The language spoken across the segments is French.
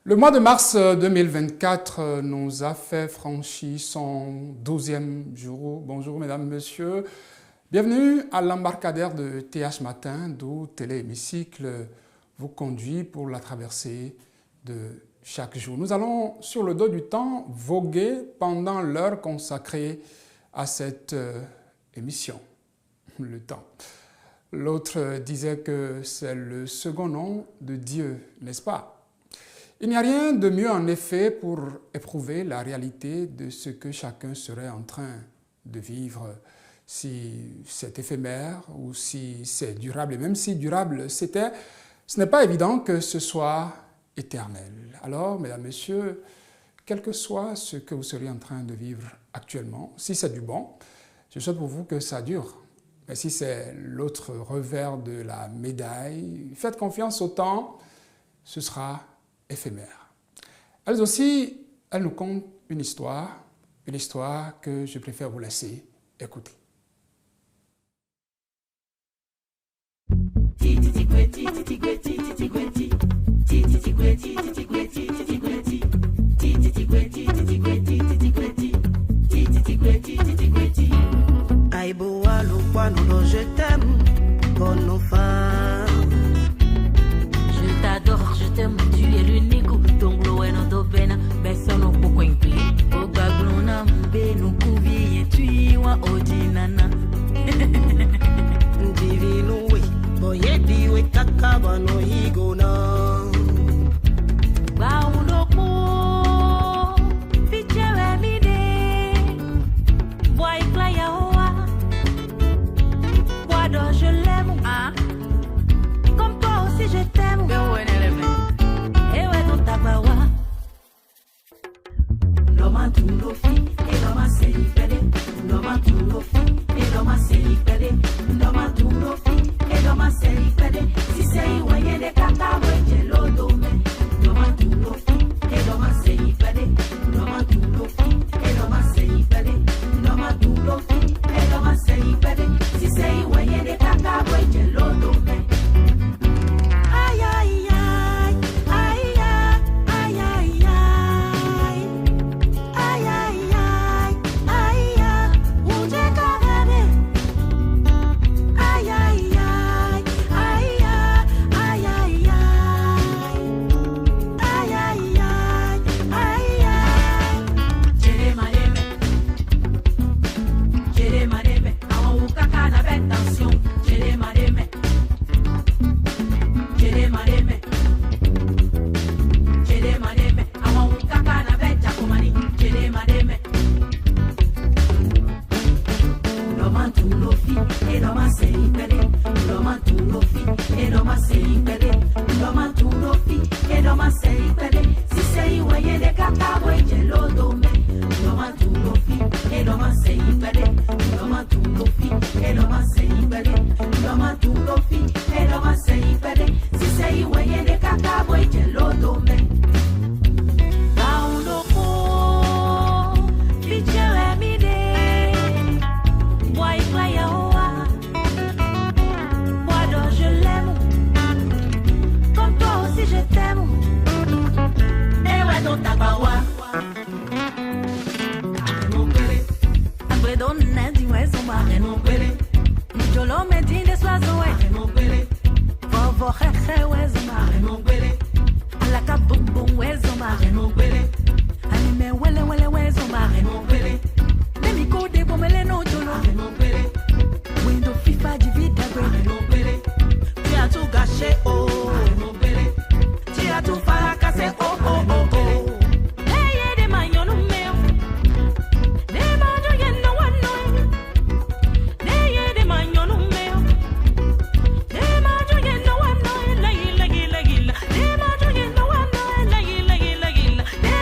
Le mois de mars 2024 nous a fait franchir son 12e jour. Bonjour mesdames, messieurs. Bienvenue à l'embarcadère de TH Matin, d'où Téléhémicycle vous conduit pour la traversée de chaque jour. Nous allons, sur le dos du temps, voguer pendant l'heure consacrée à cette émission, le temps. L'autre disait que c'est le second nom de Dieu, n'est-ce pas? Il n'y a rien de mieux en effet pour éprouver la réalité de ce que chacun serait en train de vivre, si c'est éphémère ou si c'est durable. Et même si durable c'était, ce n'est pas évident que ce soit éternel. Alors, mesdames, messieurs, quel que soit ce que vous seriez en train de vivre actuellement, si c'est du bon, je souhaite pour vous que ça dure. Mais si c'est l'autre revers de la médaille, faites confiance au temps, ce sera éphémère. Elles aussi, elles nous content une histoire que je préfère vous laisser écouter. Aïboua, l'ouquano, je t'aime, comme nos femmes. Je t'adore, je t'aime, tu es l'unique. Ton glow est notre peine, personne n'a pas compris. Au baglona, m'bé, nous couviez, tu y wa odinana. Divino, oui, boye, diwe, kakabano, higona. Je l'aime, ah. Comme toi aussi je t'aime. Et ouais, dans ta bawa. Loma tulofi, et loma seipede. Loma tulofi, et loma seipede. Loma tulofi, et loma seipede. Si sei waye de kaka weje lodome. Loma tulofi, et loma seipede. Loma tulofi, et loma seipede. Loma tulofi, et loma seipede. Si sei waye de kaka weje lodome. Ay, ay, ay, ay, ay, ay, ay. Ay, ay, ay, ay, ay. Uje karebe. Ay, ay, ay, ay, ay, ay, ay. Ay, ay, ay, ay, ay. Jere mareme, awa ukaka na bentension. Jere mareme, awa ukaka na benja komani. Jere mareme, loma tulofi, e loma seipede. Loma tulofi, e loma seipede. Loma tulofi, e loma seipede. Si sei waye de kaka weje lodome. Loma tulofi, e loma seipede. Loma tulofi, e loma seipede. Loma tulofi, e loma seipede. Si sei waye de kaka weje lodome. Je t'aime. Et ouais, dans ta bawa. Mon bébé, Après donner du ouais son mari. mon bébé, Jolo me dit des oiseaux ouais. mon bébé, Vovo hehe ouais son mari. mon bébé, La kabum bum ouais son mari. mon bébé, Anime wele wele ouais son mari. mon bébé, Let me go de bomele no jolo. mon bébé, Window FIFA divide agwe. mon bébé, Tu as tout gâché, oh. mon bébé, Tu as tout fracassé, oh, oh, oh, oh. Hey de manyo no meo. De manyo yen no one no. De manyo no meo. De manyo yen no one no. La gila gila gila. De manyo yen no one no. La gila gila gila. De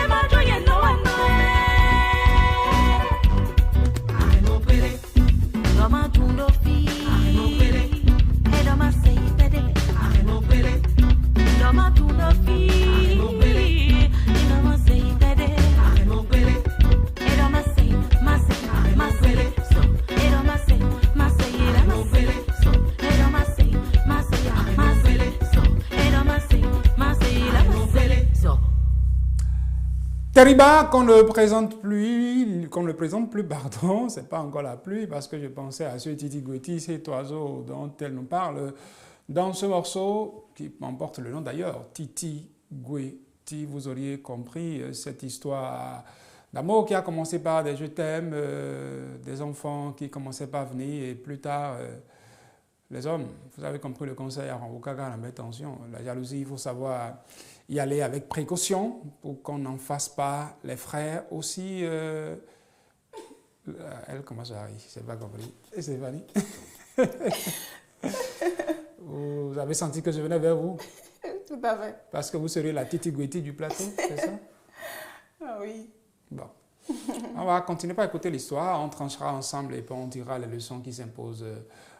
Keriba, qu'on ne présente plus, pardon, c'est pas encore la pluie, parce que je pensais à ce Titi Gweti, cet oiseau dont elle nous parle, dans ce morceau, qui emporte le nom d'ailleurs, Titi Gweti. Vous auriez compris cette histoire d'amour qui a commencé par des je t'aime, des enfants qui commençaient par venir, et plus tard, les hommes. Vous avez compris le conseil à Rambokaga, mais attention, la jalousie, il faut savoir y aller avec précaution pour qu'on n'en fasse pas. Les frères aussi. Elle commence à rire, c'est pas compris. Et Stéphanie? Vous avez senti que je venais vers vous? Tout à fait. Parce que vous serez la Titi Gweti du plateau, c'est ça? Ah oui. Bon. On va continuer par écouter l'histoire, on tranchera ensemble et puis on tirera les leçons qui s'imposent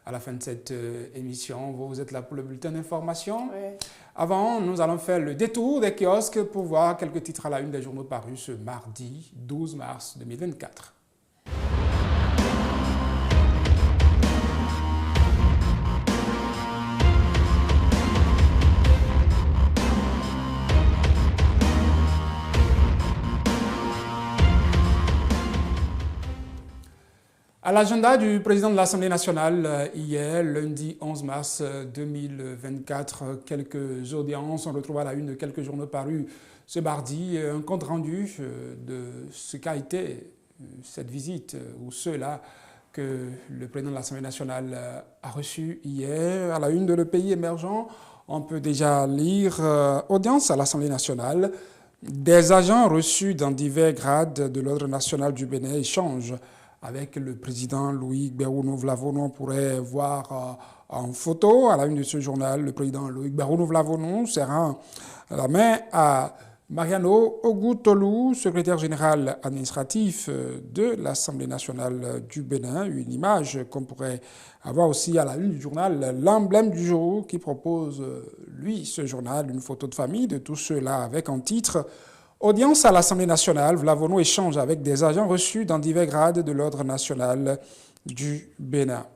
à la fin de cette émission. Vous êtes là pour le bulletin d'information. Oui. Avant, nous allons faire le détour des kiosques pour voir quelques titres à la une des journaux parus ce mardi 12 mars 2024. À l'agenda du président de l'Assemblée nationale, hier, lundi 11 mars 2024, quelques audiences. On retrouve à la une de quelques journaux parus ce mardi un compte rendu de ce qu'a été cette visite ou ceux-là que le président de l'Assemblée nationale a reçu hier. À la une de Le Pays émergent, on peut déjà lire audience à l'Assemblée nationale. Des agents reçus dans divers grades de l'ordre national du Bénin échangent avec le président Loïc Berhounov-Lavono. On pourrait voir en photo à la une de ce journal le président Loïc Berhounov-Lavono serrant la main à Mariano Ogoutolou, secrétaire général administratif de l'Assemblée nationale du Bénin. Une image qu'on pourrait avoir aussi à la une du journal L'Emblème du jour qui propose, lui, ce journal, une photo de famille de tous ceux-là avec en titre audience à l'Assemblée nationale, Vlavono échange avec des agents reçus dans divers grades de l'ordre national du Bénin.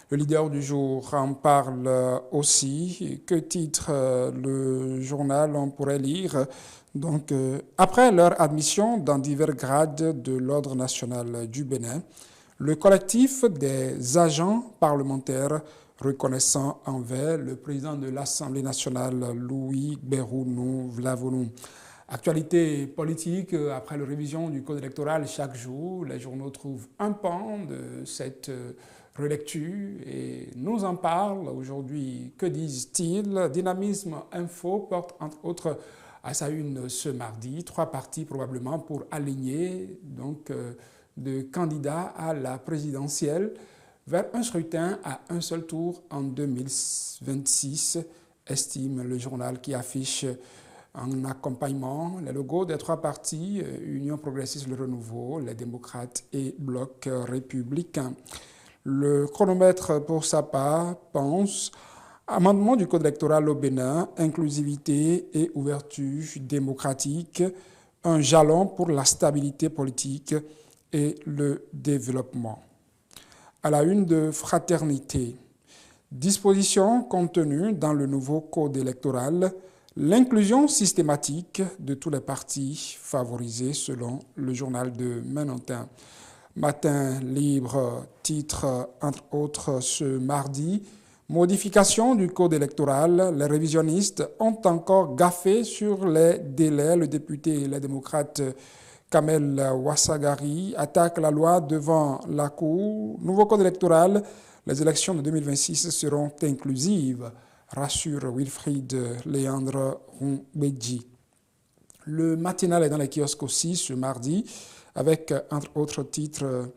Le leader du jour en parle aussi. Que titre le journal, on pourrait lire. Donc, après leur admission dans divers grades de l'ordre national du Bénin, le collectif des agents parlementaires reconnaissant envers le président de l'Assemblée nationale, Louis Berhounov-Lavono. Actualité politique, après la révision du code électoral chaque jour, les journaux trouvent un pan de cette relecture et nous en parlent aujourd'hui. Que disent-ils? Dynamisme Info porte entre autres à sa une ce mardi 3 partis probablement pour aligner donc de candidats à la présidentielle vers un scrutin à un seul tour en 2026, estime le journal qui affiche en accompagnement les logos des 3 partis, Union progressiste, le Renouveau, les démocrates et Bloc républicain. Le chronomètre, pour sa part, pense amendement du code électoral au Bénin, inclusivité et ouverture démocratique, un jalon pour la stabilité politique et le développement. À la une de Fraternité, dispositions contenues dans le nouveau code électoral, l'inclusion systématique de tous les partis favorisés selon le journal de Menontin. Matin libre titre entre autres ce mardi, modification du code électoral, les révisionnistes ont encore gaffé sur les délais. Le député et les démocrates Kamel Ouassagari attaque la loi devant la Cour. Nouveau code électoral, les élections de 2026 seront inclusives, rassure Wilfried Léandre Roumbedji. Le matinal est dans les kiosques aussi ce mardi, avec entre autres titres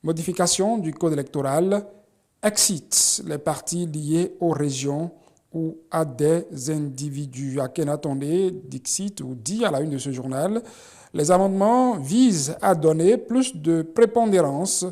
modification du code électoral, exit les partis liés aux régions ou à des individus. Akhenatonde Dixit ou dit à la une de ce journal, les amendements visent à donner plus de prépondérance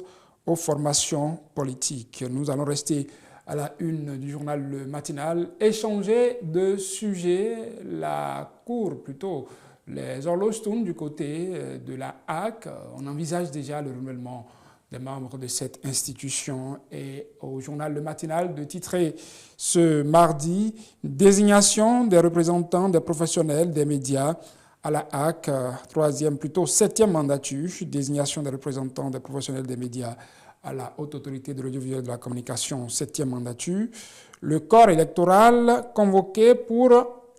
aux formations politiques. Nous allons rester à la une du journal Le Matinal, échanger de sujets, la Cour plutôt, les horloges tournent du côté de la HAC. On envisage déjà le renouvellement des membres de cette institution et au journal Le Matinal de titrer ce mardi « Désignation des représentants des professionnels des médias à la HAC, septième mandature, désignation des représentants des professionnels des médias à la Haute Autorité de l'audiovisuel et de la communication, septième mandature. Le corps électoral convoqué pour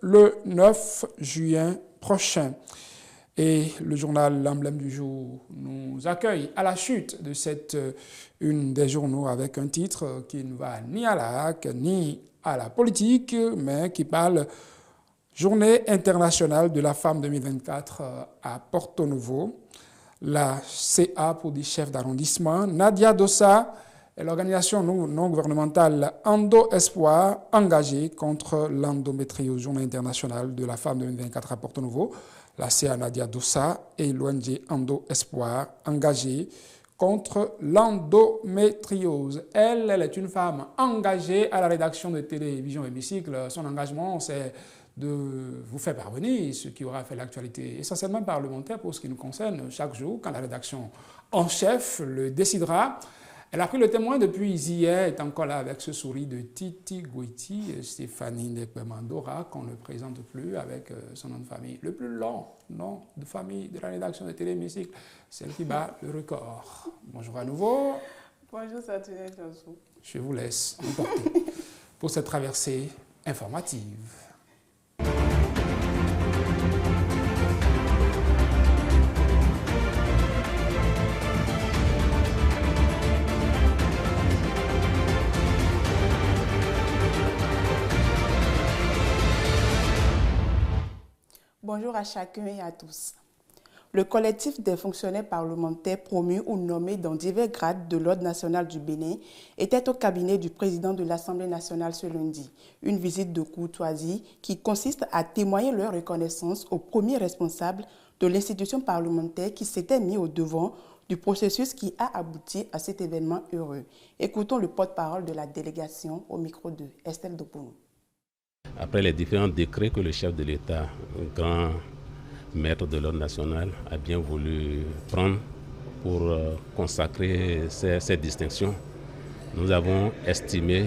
le 9 juin prochain. Et le journal L'Emblème du jour nous accueille à la chute de cette une des journaux avec un titre qui ne va ni à la HAC ni à la politique, mais qui parle Journée internationale de la femme 2024 à Porto Novo. La CA pour des chefs d'arrondissement, Nadia Dossa et l'organisation non gouvernementale Endo Espoir engagée contre l'endométriose. Journée internationale de la femme 2024 à Porto Novo. La CA Nadia Dossa et l'ONG Endo Espoir engagée contre l'endométriose. Elle est une femme engagée à la rédaction de Télévision Hémicycle. Son engagement, c'est de vous faire parvenir ce qui aura fait l'actualité essentiellement parlementaire pour ce qui nous concerne chaque jour, quand la rédaction en chef le décidera. Elle a pris le témoin depuis hier, est encore là avec ce sourire de Titi Goiti, Stéphanie Ndekwe-Mandora, qu'on ne présente plus avec son nom de famille. Le plus long nom de famille de la rédaction de Téléhémicycle, celle qui bat le record. Bonjour à nouveau. Bonjour, Saturne Jansou. Je vous laisse emporter pour cette traversée informative. Bonjour à chacun et à tous. Le collectif des fonctionnaires parlementaires promus ou nommés dans divers grades de l'Ordre national du Bénin était au cabinet du président de l'Assemblée nationale ce lundi. Une visite de courtoisie qui consiste à témoigner leur reconnaissance aux premiers responsables de l'institution parlementaire qui s'était mis au devant du processus qui a abouti à cet événement heureux. Écoutons le porte-parole de la délégation au micro de Estelle Doponou. Après les différents décrets que le chef de l'État, grand maître de l'ordre national, a bien voulu prendre pour consacrer ces distinctions, nous avons estimé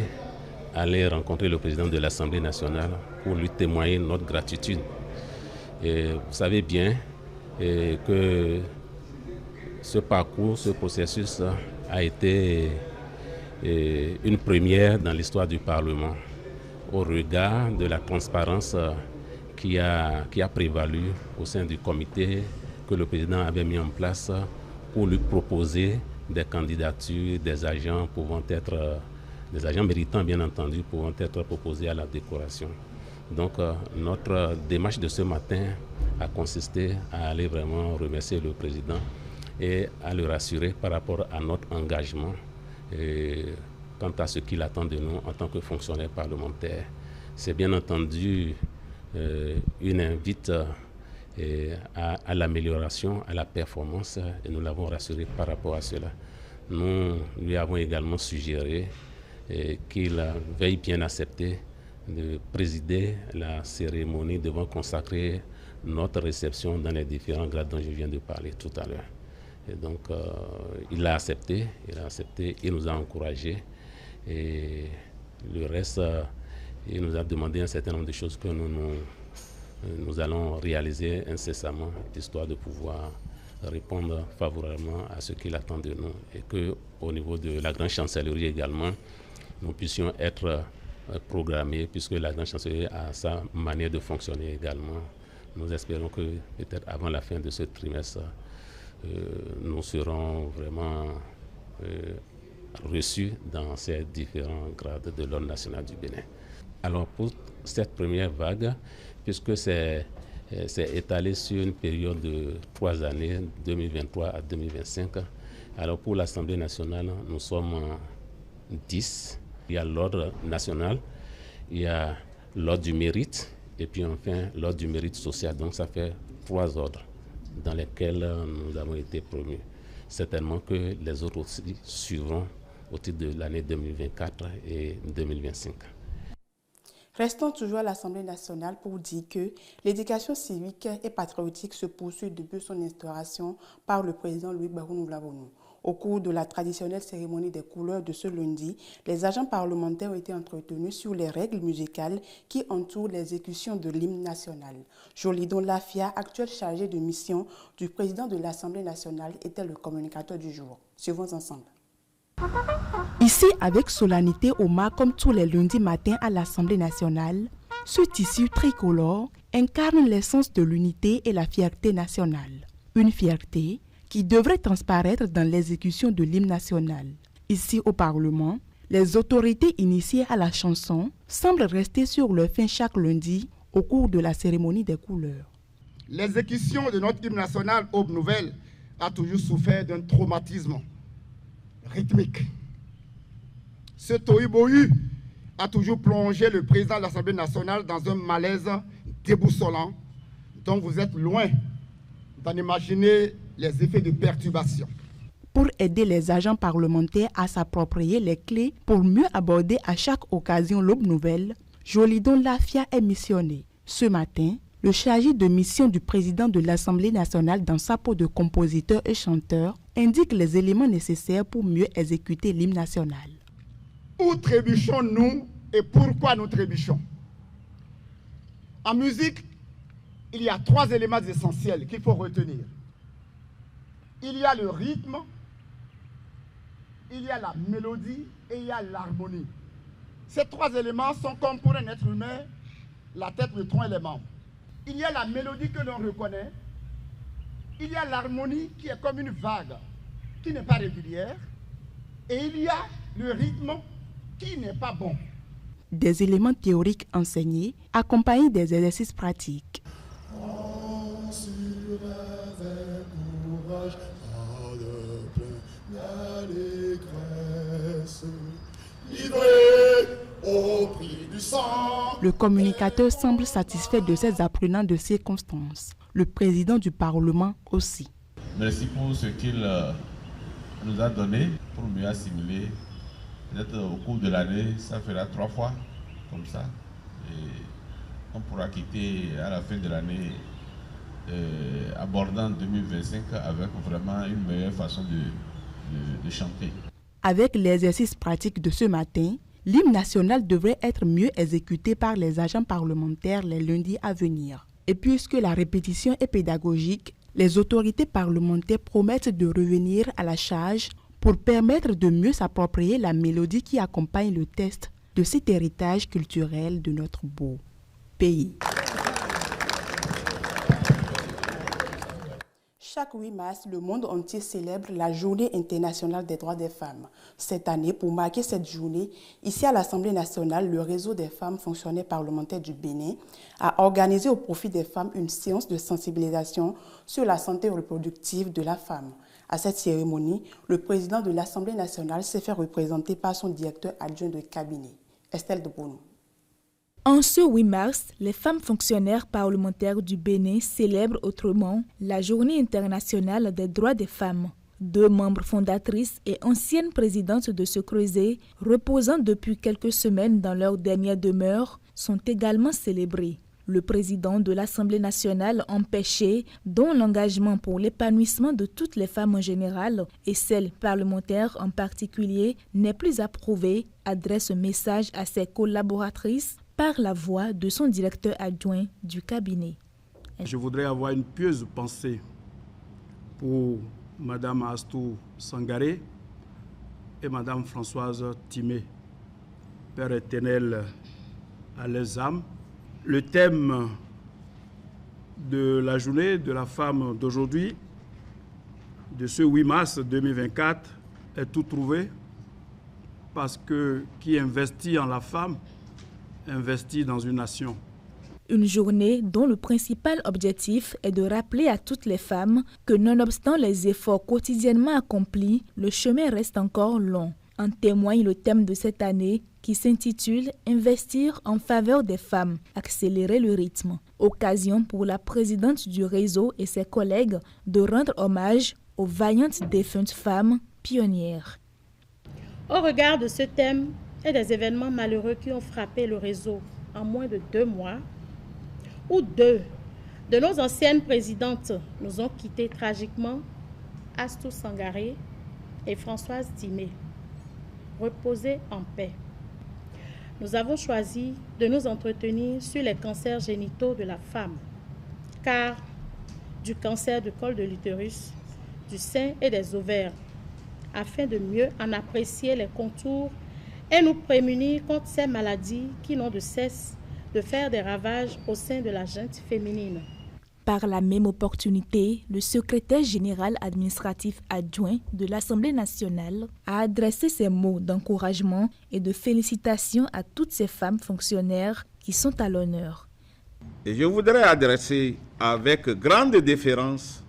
aller rencontrer le président de l'Assemblée nationale pour lui témoigner notre gratitude. Et vous savez bien que ce parcours, ce processus a été une première dans l'histoire du Parlement, au regard de la transparence qui a prévalu au sein du comité que le président avait mis en place pour lui proposer des candidatures, des agents méritants bien entendu, pouvant être proposés à la décoration. Donc notre démarche de ce matin a consisté à aller vraiment remercier le président et à le rassurer par rapport à notre engagement quant à ce qu'il attend de nous en tant que fonctionnaires parlementaires. C'est bien entendu une invite à l'amélioration, à la performance, et nous l'avons rassuré par rapport à cela. Nous lui avons également suggéré qu'il veuille bien accepter de présider la cérémonie devant consacrer notre réception dans les différents grades dont je viens de parler tout à l'heure. Et donc, il a accepté, il nous a encouragés. Et le reste, il nous a demandé un certain nombre de choses que nous allons réaliser incessamment, histoire de pouvoir répondre favorablement à ce qu'il attend de nous. Et qu'au niveau de la grande chancellerie également, nous puissions être programmés, puisque la grande chancellerie a sa manière de fonctionner également. Nous espérons que peut-être avant la fin de ce trimestre, nous serons vraiment reçus dans ces différents grades de l'Ordre national du Bénin. Alors pour cette première vague, puisque c'est étalé sur une période de 3 années, 2023 à 2025, alors pour l'Assemblée nationale, nous sommes 10. Il y a l'Ordre national, il y a l'Ordre du mérite, et puis enfin l'Ordre du mérite social. Donc ça fait 3 ordres dans lesquels nous avons été promus. Certainement que les autres aussi suivront au titre de l'année 2024 et 2025. Restons toujours à l'Assemblée nationale pour dire que l'éducation civique et patriotique se poursuit depuis son instauration par le président Louis Barou Noulavonou. Au cours de la traditionnelle cérémonie des couleurs de ce lundi, les agents parlementaires ont été entretenus sur les règles musicales qui entourent l'exécution de l'hymne national. Jolidon Lafia, actuel chargé de mission du président de l'Assemblée nationale, était le communicateur du jour. Suivons ensemble. Ici, avec solennité au mât comme tous les lundis matins à l'Assemblée nationale, ce tissu tricolore incarne l'essence de l'unité et la fierté nationale. Une fierté qui devrait transparaître dans l'exécution de l'hymne national. Ici au Parlement, les autorités initiées à la chanson semblent rester sur leur faim chaque lundi au cours de la cérémonie des couleurs. L'exécution de notre hymne national Aube Nouvelle a toujours souffert d'un traumatisme rythmique. Ce tohu-bohu a toujours plongé le président de l'Assemblée nationale dans un malaise déboussolant dont vous êtes loin d'en imaginer les effets de perturbation. Pour aider les agents parlementaires à s'approprier les clés pour mieux aborder à chaque occasion l'Aube Nouvelle, Jolidon Lafia est missionné. Ce matin, le chargé de mission du président de l'Assemblée nationale dans sa peau de compositeur et chanteur indique les éléments nécessaires pour mieux exécuter l'hymne national. Où trébuchons-nous et pourquoi nous trébuchons? En musique, il y a 3 éléments essentiels qu'il faut retenir. Il y a le rythme, il y a la mélodie et il y a l'harmonie. Ces 3 éléments sont comme pour un être humain, la tête, le tronc et les membres. Il y a la mélodie que l'on reconnaît, il y a l'harmonie qui est comme une vague, qui n'est pas régulière, et il y a le rythme qui n'est pas bon. Des éléments théoriques enseignés accompagnés des exercices pratiques. Le communicateur semble satisfait de ces apprenants de circonstances. Le président du Parlement aussi. Merci pour ce qu'il nous a donné pour mieux assimiler. Peut-être au cours de l'année, ça fera 3 fois comme ça. Et on pourra quitter à la fin de l'année abordant 2025 avec vraiment une meilleure façon de chanter. Avec l'exercice pratique de ce matin, l'hymne national devrait être mieux exécuté par les agents parlementaires les lundis à venir. Et puisque la répétition est pédagogique, les autorités parlementaires promettent de revenir à la charge pour permettre de mieux s'approprier la mélodie qui accompagne le test de cet héritage culturel de notre beau pays. Chaque 8 mars, le monde entier célèbre la Journée internationale des droits des femmes. Cette année, pour marquer cette journée, ici à l'Assemblée nationale, le réseau des femmes fonctionnaires parlementaires du Bénin a organisé au profit des femmes une séance de sensibilisation sur la santé reproductive de la femme. À cette cérémonie, le président de l'Assemblée nationale s'est fait représenter par son directeur adjoint de cabinet, Estelle de Bono. En ce 8 mars, les femmes fonctionnaires parlementaires du Bénin célèbrent autrement la Journée internationale des droits des femmes. 2 membres fondatrices et anciennes présidentes de ce creuset, reposant depuis quelques semaines dans leur dernière demeure, sont également célébrées. Le président de l'Assemblée nationale empêché, dont l'engagement pour l'épanouissement de toutes les femmes en général et celles parlementaires en particulier n'est plus approuvé, adresse un message à ses collaboratrices par la voix de son directeur adjoint du cabinet. Je voudrais avoir une pieuse pensée pour Mme Astou Sangaré et Mme Françoise Timé. Père éternel à leurs âmes. Le thème de la journée de la femme d'aujourd'hui, de ce 8 mars 2024, est tout trouvé parce que qui investit en la femme, investit dans une nation. Une journée dont le principal objectif est de rappeler à toutes les femmes que nonobstant les efforts quotidiennement accomplis, le chemin reste encore long. En témoigne le thème de cette année qui s'intitule « Investir en faveur des femmes, accélérer le rythme ». Occasion pour la présidente du réseau et ses collègues de rendre hommage aux vaillantes défuntes femmes pionnières. Au regard de ce thème et des événements malheureux qui ont frappé le réseau en moins de 2 mois, où 2 de nos anciennes présidentes nous ont quittés tragiquement, Astou Sangaré et Françoise Timé. Reposez en paix. Nous avons choisi de nous entretenir sur les cancers génitaux de la femme, car du cancer du col de l'utérus, du sein et des ovaires, afin de mieux en apprécier les contours et nous prémunir contre ces maladies qui n'ont de cesse de faire des ravages au sein de la gente féminine. Par la même opportunité, le secrétaire général administratif adjoint de l'Assemblée nationale a adressé ces mots d'encouragement et de félicitations à toutes ces femmes fonctionnaires qui sont à l'honneur. Et je voudrais adresser avec grande déférence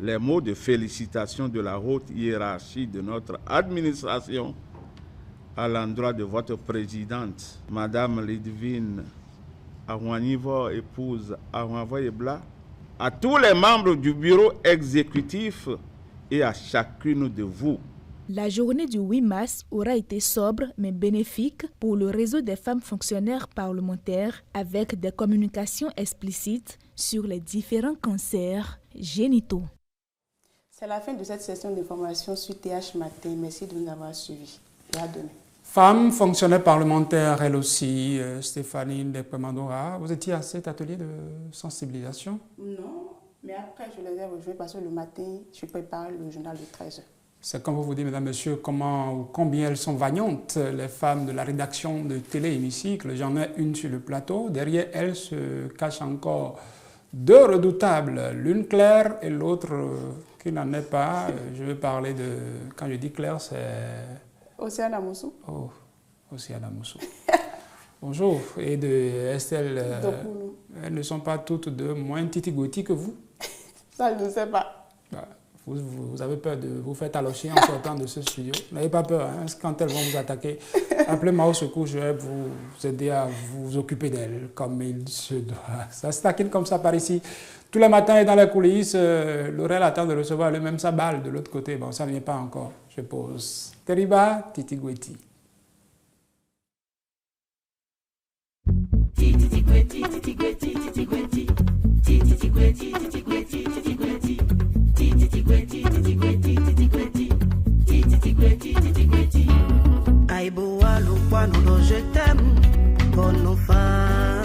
les mots de félicitations de la haute hiérarchie de notre administration à l'endroit de votre présidente, Madame Lidvine Ahouanivo, épouse Ahouavoyebla, à tous les membres du bureau exécutif et à chacune de vous. La journée du 8 mars aura été sobre mais bénéfique pour le réseau des femmes fonctionnaires parlementaires avec des communications explicites sur les différents cancers génitaux. C'est la fin de cette session d'information sur TH Matin. Merci de nous avoir suivis. Et à demain. Femme fonctionnaire parlementaire, elle aussi, Stéphanie Ndekwe-Mandora. Vous étiez à cet atelier de sensibilisation? Non, mais après je les ai rejoints parce que le matin, je prépare le journal de 13h. C'est comme vous dites, mesdames, messieurs, comment ou combien elles sont vaillantes, les femmes de la rédaction de Télé Hémicycle. J'en ai une sur le plateau. Derrière elles se cachent encore deux redoutables, l'une claire et l'autre qui n'en est pas. Je vais parler de... Quand je dis claire, c'est... Océane Amoussou. Oh, Océane Amoussou. Bonjour. Et de Estelle, elles ne sont pas toutes deux moins titigoti que vous? Ça, je ne sais pas. Bah, vous avez peur de vous faire talocher en sortant de ce studio. N'ayez pas peur, hein, quand elles vont vous attaquer. Appelez-moi au secours, je vais vous aider à vous occuper d'elles comme il se doit. Ça se taquine comme ça par ici. Tous les matins et dans les coulisses, Laurel attend de recevoir le même sa balle de l'autre côté. Bon, ça ne vient pas encore. Je pose. Teriba Titigweti. Aïboua, l'oukwano, je t'aime, bonne femme.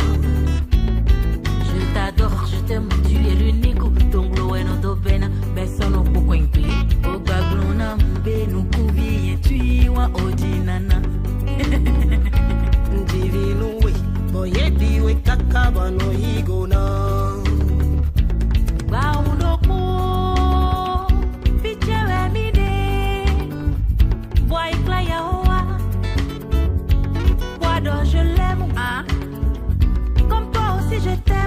Je t'adore, je t'aime, tu es l'unique. Tonglo eno dobena, besono kukwenkwi. Ogaglona mbe nukuvi yetui wa odinana. Divino we, boyedi we kakabano igona. Baunoko, pichewe mide. Boy klaya hoa. Bois je l'aime, ah. Comme toi aussi je t'aime.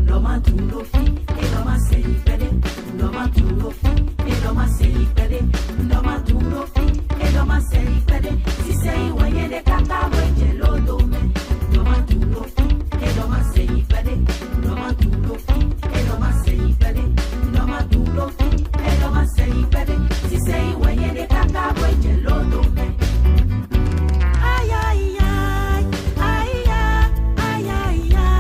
Loma tulofi, e loma sei pede. Loma tulofi, e loma sei pede. Loma tulofi, e loma sei pede. Si sei waye de kaka weje lodome. Loma tulofi, e loma sei pede. Loma tulofi, e loma sei pede. Loma tulofi, e loma sei pede. Si sei waye de kaka weje lodome. Ay ay ay, ay ay ay ay.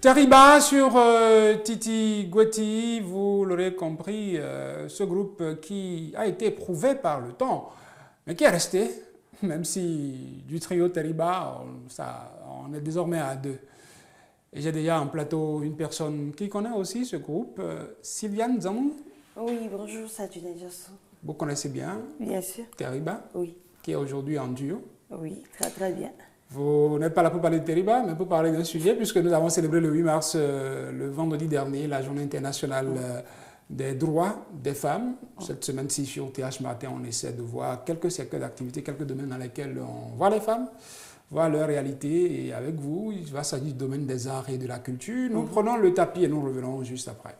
Teriba sur Titi Gueti, vous l'aurez compris, ce groupe qui a été éprouvé par le temps, mais qui est resté, même si du trio Teriba, on est désormais à 2. Et j'ai déjà en plateau une personne qui connaît aussi ce groupe, Sylviane Zamou. Oui, bonjour, Sadune Diosso. Vous connaissez bien? Bien sûr. Teriba? Oui. Qui est aujourd'hui en duo? Oui, très très bien. Vous n'êtes pas là pour parler de Teriba, mais pour parler d'un sujet, puisque nous avons célébré le 8 mars, le vendredi dernier, la journée internationale des droits des femmes. Cette semaine-ci, sur TH Matin, on essaie de voir quelques secteurs d'activité, quelques domaines dans lesquels on voit les femmes, voir leur réalité. Et avec vous, il va s'agir du domaine des arts et de la culture. Nous prenons le tapis et nous revenons juste après.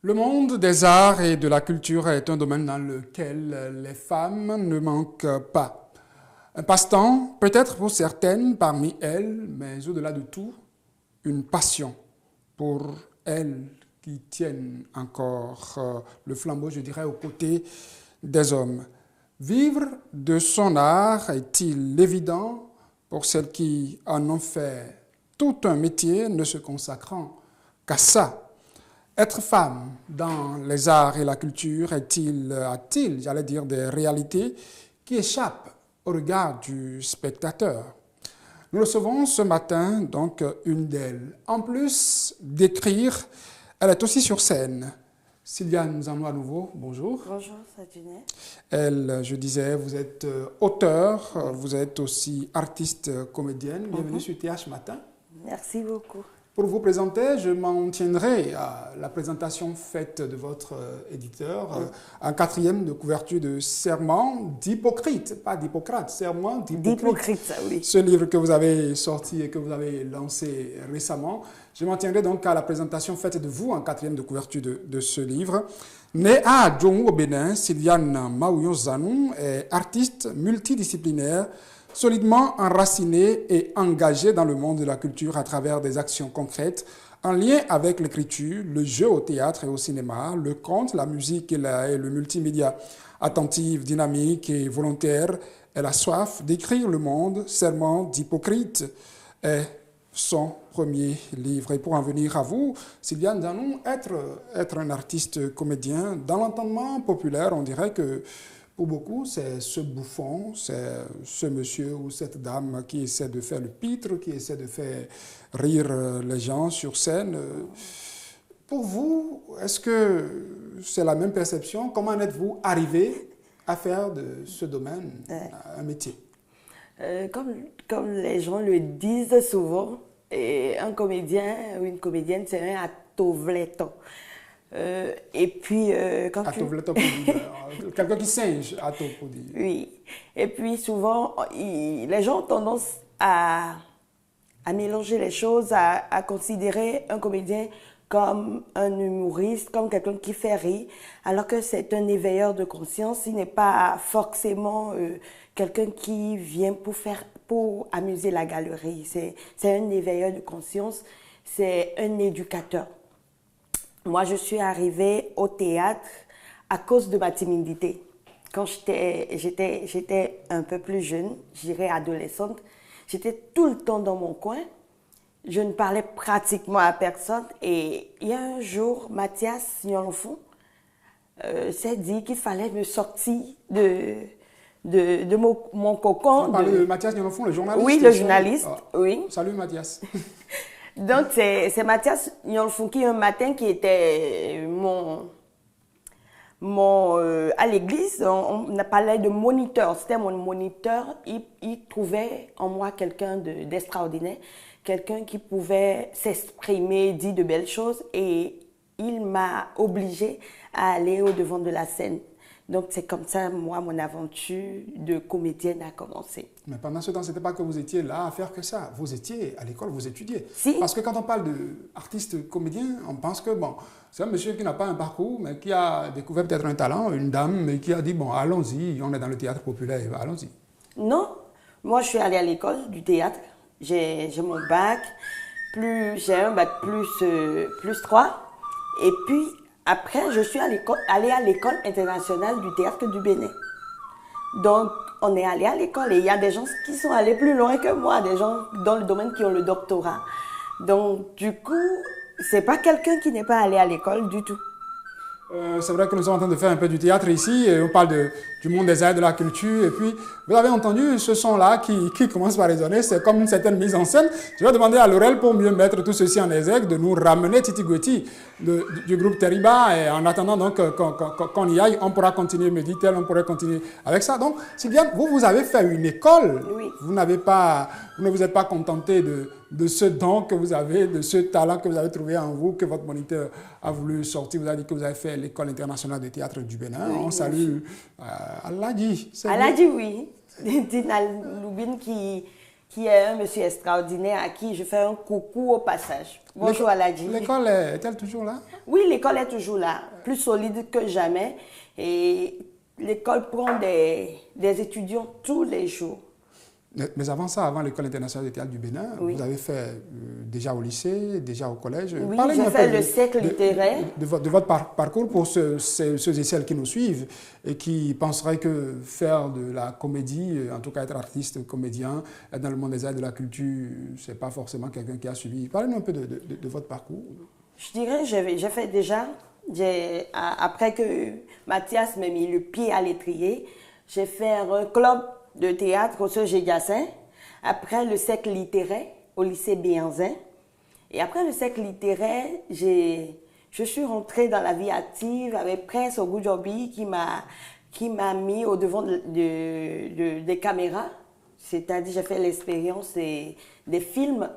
Le monde des arts et de la culture est un domaine dans lequel les femmes ne manquent pas. Un passe-temps, peut-être pour certaines parmi elles, mais au-delà de tout, une passion pour elles qui tiennent encore le flambeau, je dirais, aux côtés des hommes. Vivre de son art est-il évident pour celles qui en ont fait tout un métier, ne se consacrant qu'à ça? Être femme dans les arts et la culture a-t-il, j'allais dire, des réalités qui échappent au regard du spectateur? Nous recevons ce matin donc une d'elles. En plus d'écrire, elle est aussi sur scène. Sylviane Zamou à nouveau, bonjour. Bonjour, Sadune. Elle, je disais, vous êtes auteur, vous êtes aussi artiste comédienne. Bienvenue sur TH Matin. Merci beaucoup. Pour vous présenter, je m'en tiendrai à la présentation faite de votre éditeur, un 4e de couverture de Serment d'Hypocrite, pas d'Hippocrate, Serment d'Hypocrite. Oui. Ce livre que vous avez sorti et que vous avez lancé récemment. Je m'en tiendrai donc à la présentation faite de vous, en 4e de couverture de ce livre. Née à Djongou au Bénin, Sylviane Maouyo Zanou est artiste multidisciplinaire, solidement enracinée et engagée dans le monde de la culture à travers des actions concrètes en lien avec l'écriture, le jeu au théâtre et au cinéma, le conte, la musique et le multimédia. Attentive, dynamique et volontaire, elle a soif d'écrire le monde. Serment d'Hypocrite est son premier livre. Et pour en venir à vous, Sylviane Zanou, être un artiste comédien, dans l'entendement populaire, on dirait que pour beaucoup, c'est ce bouffon, c'est ce monsieur ou cette dame qui essaie de faire le pitre, qui essaie de faire rire les gens sur scène. Pour vous, est-ce que c'est la même perception? Comment êtes-vous arrivé à faire de ce domaine un métier? Comme les gens le disent souvent, un comédien ou une comédienne, c'est un atovleton. Et puis, quand quelqu'un qui singe, pour dire. Oui. Et puis, souvent, les gens ont tendance à mélanger les choses, à considérer un comédien comme un humoriste, comme quelqu'un qui fait rire, alors que c'est un éveilleur de conscience. Il n'est pas forcément quelqu'un qui vient pour amuser la galerie. C'est un éveilleur de conscience, c'est un éducateur. Moi, je suis arrivée au théâtre à cause de ma timidité. Quand j'étais un peu plus jeune, je dirais adolescente, j'étais tout le temps dans mon coin. Je ne parlais pratiquement à personne. Et il y a un jour, Mathias Nyolfon s'est dit qu'il fallait me sortir de mon cocon. Vous parlez de Mathias Nyolfon, le journaliste? Oui, le journaliste, oui. Salut Mathias. Donc, c'est Mathias Nyolfon qui, un matin, qui était à l'église, on parlait de moniteur, c'était mon moniteur. Il trouvait en moi quelqu'un d'extraordinaire, quelqu'un qui pouvait s'exprimer, dire de belles choses, et il m'a obligée à aller au-devant de la scène. Donc, c'est comme ça, moi, mon aventure de comédienne a commencé. Mais pendant ce temps, ce n'était pas que vous étiez là à faire que ça. Vous étiez à l'école, vous étudiez. Si. Parce que quand on parle d'artiste comédien, on pense que, bon, c'est un monsieur qui n'a pas un parcours, mais qui a découvert peut-être un talent, une dame, mais qui a dit, bon, allons-y, on est dans le théâtre populaire, allons-y. Non, moi, je suis allée à l'école du théâtre. J'ai mon bac. j'ai un bac plus 3. Et puis, après, je suis allée à l'école internationale du théâtre du Bénin. Donc, on est allé à l'école et il y a des gens qui sont allés plus loin que moi, des gens dans le domaine qui ont le doctorat. Donc, du coup, c'est pas quelqu'un qui n'est pas allé à l'école du tout. C'est vrai que nous sommes en train de faire un peu du théâtre ici, et on parle du monde des arts, de la culture, et puis vous avez entendu ce son-là qui commence par résonner, c'est comme une certaine mise en scène. Je vais demander à Laurel, pour mieux mettre tout ceci en exergue, de nous ramener Titi Gueti du groupe Teriba, et en attendant donc qu'on y aille, on pourra continuer, me dit-elle, on pourrait continuer avec ça. Donc, Sylviane, vous avez fait une école, oui. Vous ne vous êtes pas contenté de ce don que vous avez, de ce talent que vous avez trouvé en vous, que votre moniteur a voulu sortir. Vous avez dit que vous avez fait l'école internationale de théâtre du Bénin. Oui, on salue Aladji. Aladji, oui. Dina Loubine qui est un monsieur extraordinaire à qui je fais un coucou au passage. Bonjour Aladji. L'école est-elle toujours là? Oui, l'école est toujours là, plus solide que jamais. Et l'école prend des étudiants tous les jours. Mais avant ça, avant l'école internationale de théâtre du Bénin, oui. Vous avez fait déjà au lycée, déjà au collège. Oui, j'ai fait le cercle littéraire. De votre parcours pour ceux et celles qui nous suivent et qui penseraient que faire de la comédie, en tout cas être artiste, comédien, être dans le monde des arts et de la culture, ce n'est pas forcément quelqu'un qui a suivi. Parlez-nous un peu de votre parcours. Je dirais, j'ai fait déjà, après que Mathias m'ait mis le pied à l'étrier, j'ai fait un club de théâtre au Seuil Gassin, après le cercle littéraire au lycée Béanzin. Et après le cercle littéraire, je suis rentrée dans la vie active avec Prince Ogoudjobi qui m'a mis au devant des caméras. C'est-à-dire, j'ai fait l'expérience des films.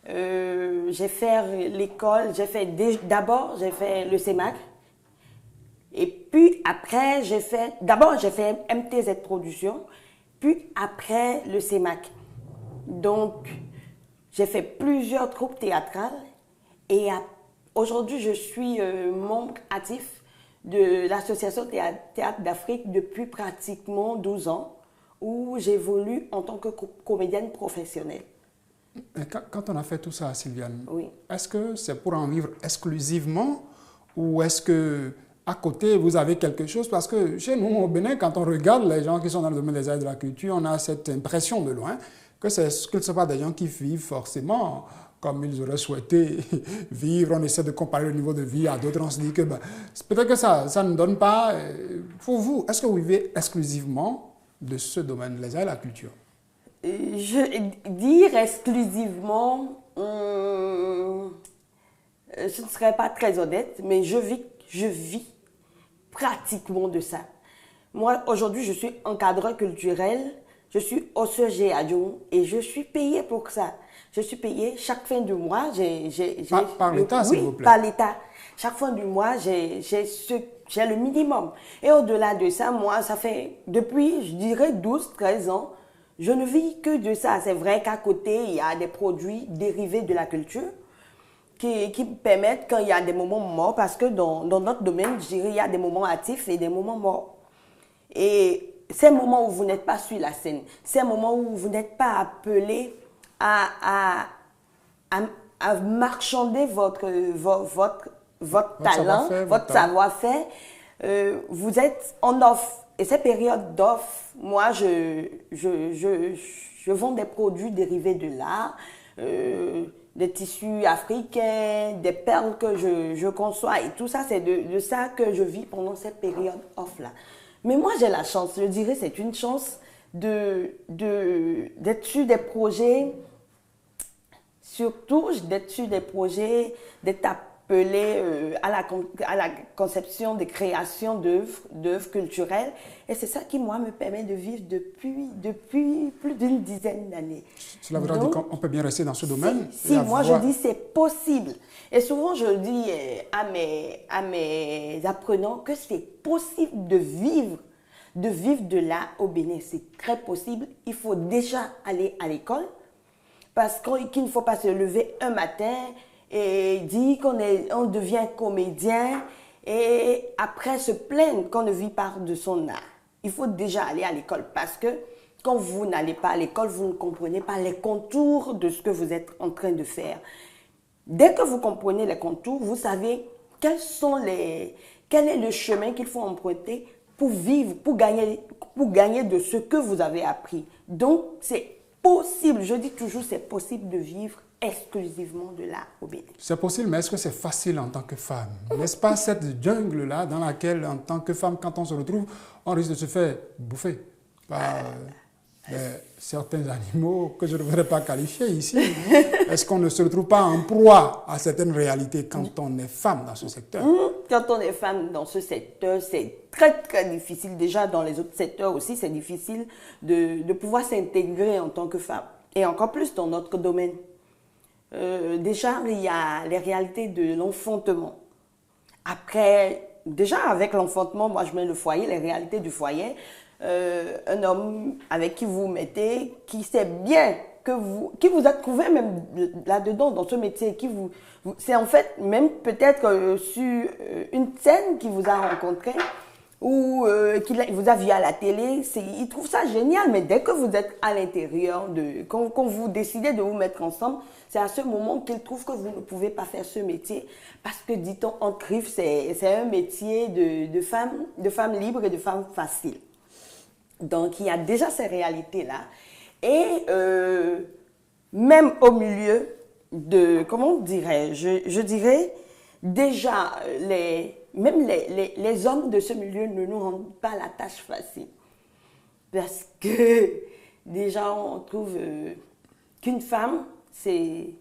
J'ai fait l'école, d'abord j'ai fait le CEMAC. Et puis après, d'abord j'ai fait MTZ Production, puis après le CEMAC. Donc, j'ai fait plusieurs troupes théâtrales et aujourd'hui, je suis membre actif de l'association Théâtre d'Afrique depuis pratiquement 12 ans, où j'évolue en tant que comédienne professionnelle. Quand on a fait tout ça, Sylviane, oui. Est-ce que c'est pour en vivre exclusivement ou est-ce que à côté, vous avez quelque chose? Parce que chez nous, au Bénin, quand on regarde les gens qui sont dans le domaine des arts et de la culture, on a cette impression de loin que ce ne sont pas des gens qui vivent forcément comme ils auraient souhaité vivre. On essaie de comparer le niveau de vie à d'autres. On se dit que peut-être que ça ne donne pas. Pour vous, est-ce que vous vivez exclusivement de ce domaine, les arts et la culture? Dire exclusivement, je ne serais pas très honnête, mais je vis pratiquement de ça. Moi, aujourd'hui, je suis encadreur culturel, je suis osseuse adjoint et je suis payée pour ça. Je suis payée chaque fin du mois. Par l'État, s'il vous plaît. Par l'État. Chaque fin du mois, j'ai le minimum. Et au-delà de ça, moi, ça fait depuis, je dirais, 12-13 ans, je ne vis que de ça. C'est vrai qu'à côté, il y a des produits dérivés de la culture qui permettent quand il y a des moments morts, parce que dans notre domaine, je dirais, il y a des moments actifs et des moments morts. Et ces moments où vous n'êtes pas sur la scène, ces moments où vous n'êtes pas appelé à marchander votre talent, votre savoir-faire, vous êtes en off. Et ces périodes d'off, moi, je vends des produits dérivés de l'art, des tissus africains, des perles que je conçois. Et tout ça, c'est de ça que je vis pendant cette période off-là. Mais moi, j'ai la chance, je dirais, c'est une chance d'être sur des projets, surtout d'être sur des projets, d'être appelé à la conception, des créations d'œuvres culturelles. Et c'est ça qui, moi, me permet de vivre depuis plus d'une dizaine d'années. Cela voudrait dire qu'on peut bien rester dans ce domaine? Si, moi, je dis c'est possible. Et souvent, je dis à mes apprenants que c'est possible de vivre de l'art au Bénin. C'est très possible. Il faut déjà aller à l'école parce qu'il ne faut pas se lever un matin et dire qu'on devient comédien et après se plaindre qu'on ne vit pas de son art. Il faut déjà aller à l'école parce que quand vous n'allez pas à l'école, vous ne comprenez pas les contours de ce que vous êtes en train de faire. Dès que vous comprenez les contours, vous savez quel est le chemin qu'il faut emprunter pour vivre, pour gagner de ce que vous avez appris. Donc, c'est possible, je dis toujours, c'est possible de vivre exclusivement de l'art au Bénin. C'est possible, mais est-ce que c'est facile en tant que femme? N'est-ce pas cette jungle-là dans laquelle, en tant que femme, quand on se retrouve, on risque de se faire bouffer par certains animaux que je ne voudrais pas qualifier ici? Est-ce qu'on ne se retrouve pas en proie à certaines réalités quand on est femme dans ce secteur? Quand on est femme dans ce secteur, c'est très très difficile. Déjà dans les autres secteurs aussi, c'est difficile de pouvoir s'intégrer en tant que femme. Et encore plus dans notre domaine. Déjà, il y a les réalités de l'enfantement. Après, déjà avec l'enfantement, moi je mets le foyer, les réalités du foyer. Un homme avec qui vous mettez, qui sait bien qui vous a trouvé même là-dedans, dans ce métier, c'est en fait même peut-être sur une scène qui vous a rencontré ou qu'il vous a vu à la télé, il trouve ça génial, mais dès que vous êtes à l'intérieur, quand vous décidez de vous mettre ensemble, c'est à ce moment qu'il trouve que vous ne pouvez pas faire ce métier, parce que, dit-on, en CRIF, c'est un métier de femmes libres et de femmes faciles. Donc, il y a déjà ces réalités-là. Et même au milieu de, comment dirais-je, je dirais, déjà, même les hommes de ce milieu ne nous rendent pas la tâche facile. Parce que, déjà, on trouve qu'une femme, c'est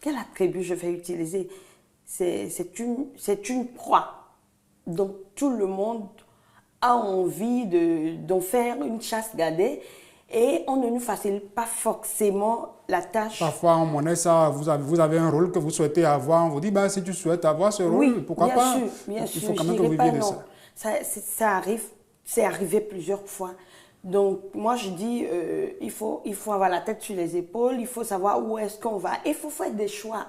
quel attribut je vais utiliser? C'est une proie. Donc, tout le monde a envie d'en faire une chasse gardée et on ne nous facilite pas forcément la tâche. Parfois, on monnaie ça, vous avez un rôle que vous souhaitez avoir, on vous dit, bah, si tu souhaites avoir ce rôle, pourquoi pas? Bien sûr, il faut quand même que vous viviez de ça. Ça arrive, c'est arrivé plusieurs fois. Donc, moi, je dis, il faut avoir la tête sur les épaules, il faut savoir où est-ce qu'on va. Il faut faire des choix.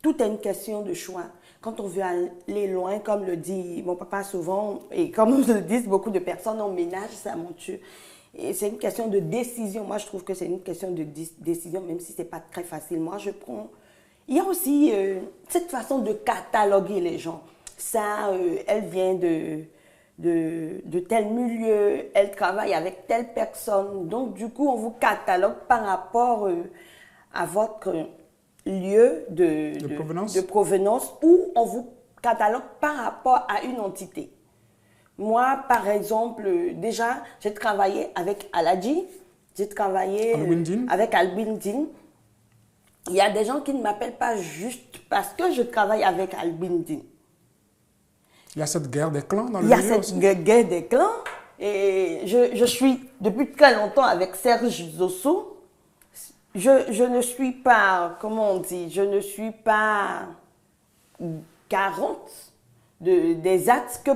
Tout est une question de choix. Quand on veut aller loin, comme le dit mon papa souvent, et comme le disent beaucoup de personnes, on ménage sa monture. Et c'est une question de décision. Moi, je trouve que c'est une question de décision, même si ce n'est pas très facile. Moi, je prends... Il y a aussi cette façon de cataloguer les gens. Ça, elle vient de tel milieu, elle travaille avec telle personne. Donc, du coup, on vous catalogue par rapport à votre lieu de provenance ou on vous catalogue par rapport à une entité. Moi, par exemple, déjà, j'ai travaillé avec Aladji, j'ai travaillé avec Albindine. Il y a des gens qui ne m'appellent pas juste parce que je travaille avec Albindine. Il y a cette guerre des clans dans le milieu aussi. Il y a cette guerre des clans. Et je suis depuis très longtemps avec Serge Zosso. Je ne suis pas, comment on dit, je ne suis pas garante des actes que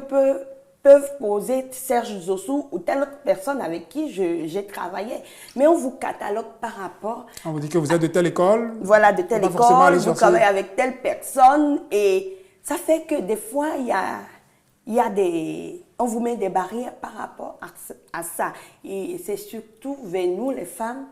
peuvent poser Serge Zosso ou telle autre personne avec qui j'ai travaillé. Mais on vous catalogue par rapport... On vous dit que vous êtes de telle école. Voilà, de telle école, vous travaillez avec telle personne. Et ça fait que des fois, il y a des... On vous met des barrières par rapport à ça. Et c'est surtout vers nous, les femmes,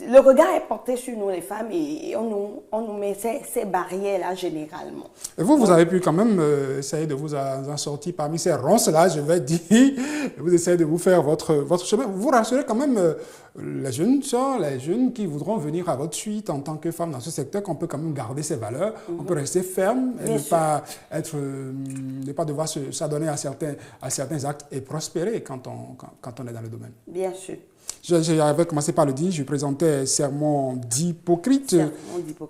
le regard est porté sur nous les femmes et on nous met ces barrières-là généralement. Et vous avez pu quand même essayer de vous en sortir parmi ces ronces-là, je vais dire. Vous essayez de vous faire votre chemin. Vous rassurez quand même les jeunes sœurs, les jeunes qui voudront venir à votre suite en tant que femme dans ce secteur, qu'on peut quand même garder ses valeurs, on peut rester ferme et ne pas devoir s'adonner à certains actes et prospérer quand on est dans le domaine. Bien sûr. J'avais commencé par le dire, je présentais Sermon d'Hypocrite.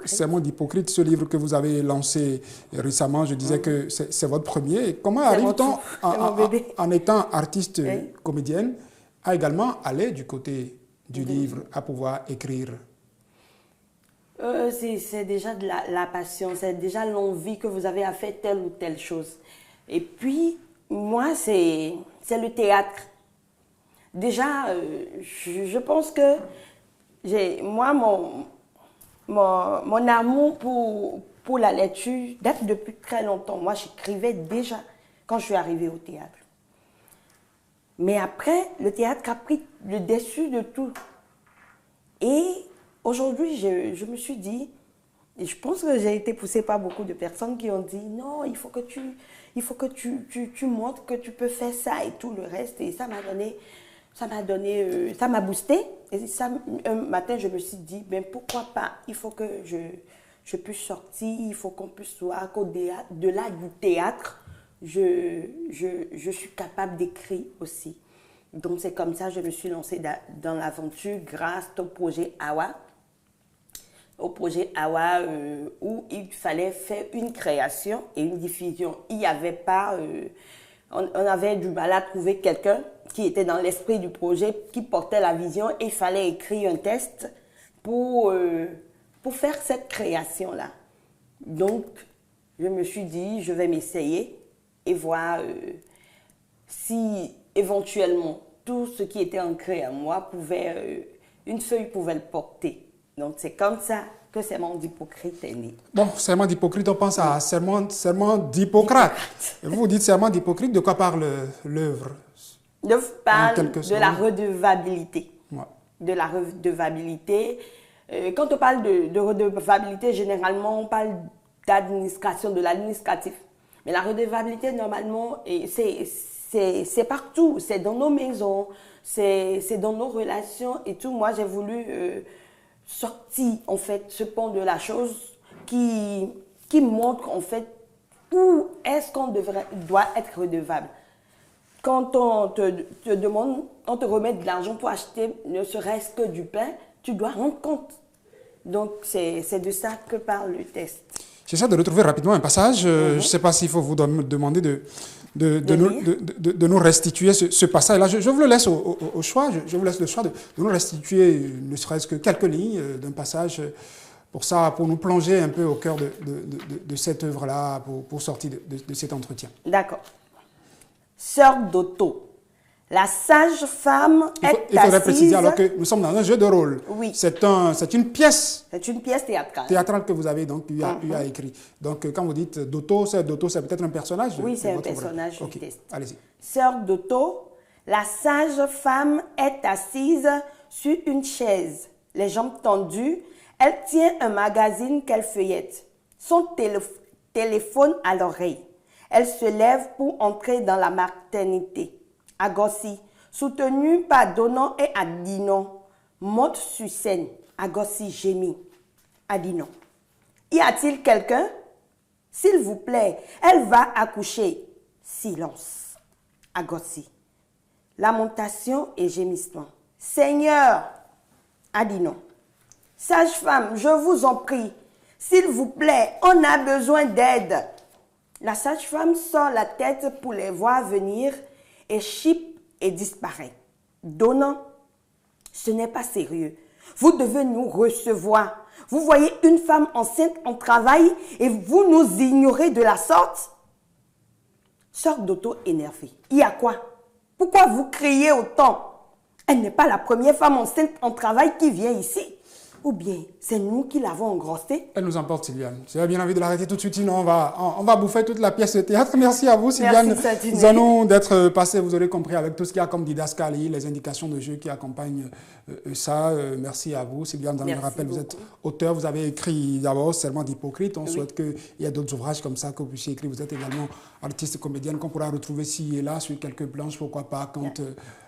Sermon d'Hypocrite, ce livre que vous avez lancé récemment, je disais que c'est votre premier. Comment arrive-t-on, en étant artiste comédienne, à également aller du côté du livre, à pouvoir écrire? C'est déjà de la passion, c'est déjà l'envie que vous avez à faire telle ou telle chose. Et puis, moi, c'est le théâtre. Déjà, je pense que moi, mon amour pour la lecture date depuis très longtemps. Moi, j'écrivais déjà quand je suis arrivée au théâtre. Mais après, le théâtre a pris le dessus de tout. Et aujourd'hui, je me suis dit, et je pense que j'ai été poussée par beaucoup de personnes qui ont dit non, il faut que tu montres que tu peux faire ça et tout le reste. Et ça m'a boosté. Et ça, un matin, je me suis dit, ben pourquoi pas, il faut que je puisse sortir, il faut qu'on puisse voir qu'au-delà du théâtre, je suis capable d'écrire aussi. Donc c'est comme ça que je me suis lancée dans l'aventure grâce au projet AWA. Au projet AWA où il fallait faire une création et une diffusion. Il n'y avait pas... on avait du mal à trouver quelqu'un qui était dans l'esprit du projet, qui portait la vision, et il fallait écrire un texte pour faire cette création-là. Donc, je me suis dit, je vais m'essayer et voir si éventuellement tout ce qui était ancré en moi une feuille pouvait le porter. Donc, c'est comme ça que Serment d'Hippocrate est né. Bon, Serment d'Hippocrate, on pense à Serment d'Hippocrate. Et vous dites Serment d'Hippocrate, de quoi parle l'œuvre? L'œuvre parle de la redevabilité. Ouais. De la redevabilité. Quand on parle de redevabilité, généralement, on parle d'administration, de l'administratif. Mais la redevabilité, normalement, c'est partout. C'est dans nos maisons, c'est dans nos relations et tout. Moi, j'ai voulu sortir, en fait, ce pan de la chose qui montre, en fait, où est-ce qu'on doit être redevable. Quand on te demande, on te remet de l'argent pour acheter ne serait-ce que du pain, tu dois rendre compte. Donc, c'est de ça que parle le texte. J'essaie de retrouver rapidement un passage. Je ne sais pas s'il faut vous demander de nous restituer ce passage-là. Je vous le laisse au choix. Je vous laisse le choix de nous restituer ne serait-ce que quelques lignes d'un passage pour nous plonger un peu au cœur de cette œuvre-là, pour sortir de cet entretien. D'accord. Sœur d'Otto. La sage femme est assise... Il faudrait préciser alors que nous sommes dans un jeu de rôle. Oui. C'est une pièce. C'est une pièce théâtrale. Théâtrale que vous avez donc eu à écrire. Donc quand vous dites d'Otto, c'est peut-être un personnage. Oui, c'est un personnage du texte. Allez-y. Sœur d'Otto, la sage femme est assise sur une chaise, les jambes tendues. Elle tient un magazine qu'elle feuillette. Son téléphone à l'oreille. Elle se lève pour entrer dans la maternité. Agossi, soutenu par Donan et Adinon, monte sur scène. Agossi gémit. Adinon. Y a-t-il quelqu'un? S'il vous plaît, elle va accoucher. Silence. Agossi. Lamentation et gémissement. Seigneur. Adinon. Sage-femme, je vous en prie. S'il vous plaît, on a besoin d'aide. La sage-femme sort la tête pour les voir venir et chipe et disparaît. Donnant, ce n'est pas sérieux. Vous devez nous recevoir. Vous voyez une femme enceinte en travail et vous nous ignorez de la sorte? Sœur d'Otto énervée. Il y a quoi? Pourquoi vous criez autant? Elle n'est pas la première femme enceinte en travail qui vient ici. Ou bien, c'est nous qui l'avons engrossée? Elle nous emporte, Sylviane. J'ai bien envie de l'arrêter tout de suite, sinon on va bouffer toute la pièce de théâtre. Merci à vous, Sylviane. Nous allons d'être passés, vous aurez compris, avec tout ce qu'il y a comme didascalie, les indications de jeu qui accompagnent ça. Merci à vous, Sylviane. Dans le rappel, vous êtes auteur, vous avez écrit d'abord Serment d'Hippocrate. On souhaite qu'il y ait d'autres ouvrages comme ça que vous puissiez écrire. Vous êtes également artiste comédienne qu'on pourra retrouver ci et là sur quelques planches, pourquoi pas, quand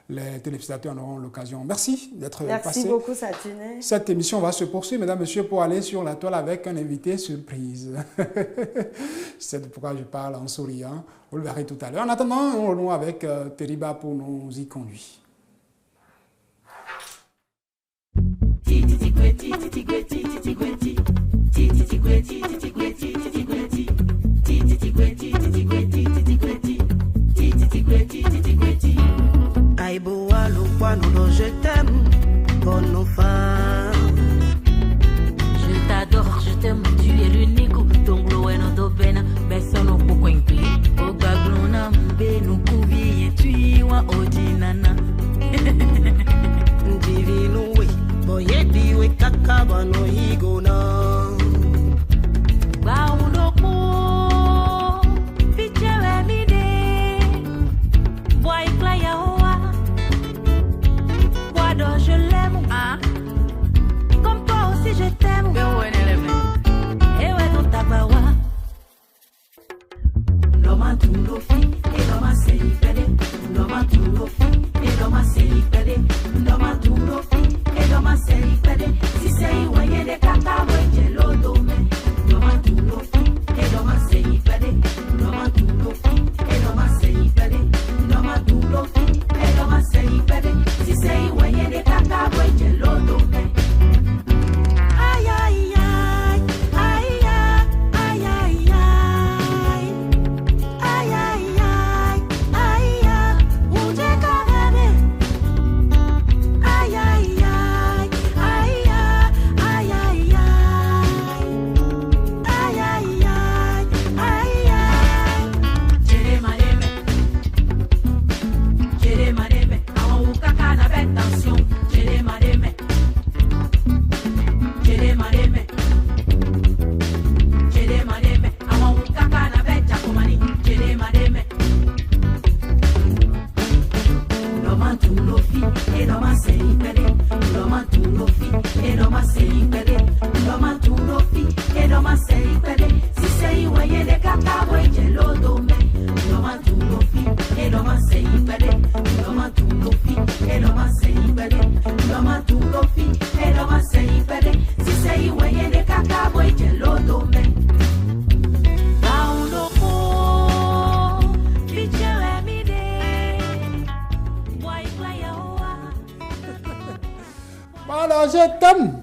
les téléspectateurs en auront l'occasion. Merci d'être passé. Merci beaucoup, Satiné. Cette émission va se poursuivre, mesdames, messieurs, pour aller sur la toile avec un invité surprise. C'est pourquoi je parle en souriant. Vous le verrez tout à l'heure. En attendant, on renoue avec Teriba pour nous y conduire. Aïboua, l'ouquano, je t'aime, bonne nos femmes. Je t'adore, je t'aime, tu es l'unique. Tonglo et no dobena, besono kukwenki. Obaglona mbe nukubi yetui wa odinana. Divino we, boyedi we kakabano higona. je t'aime.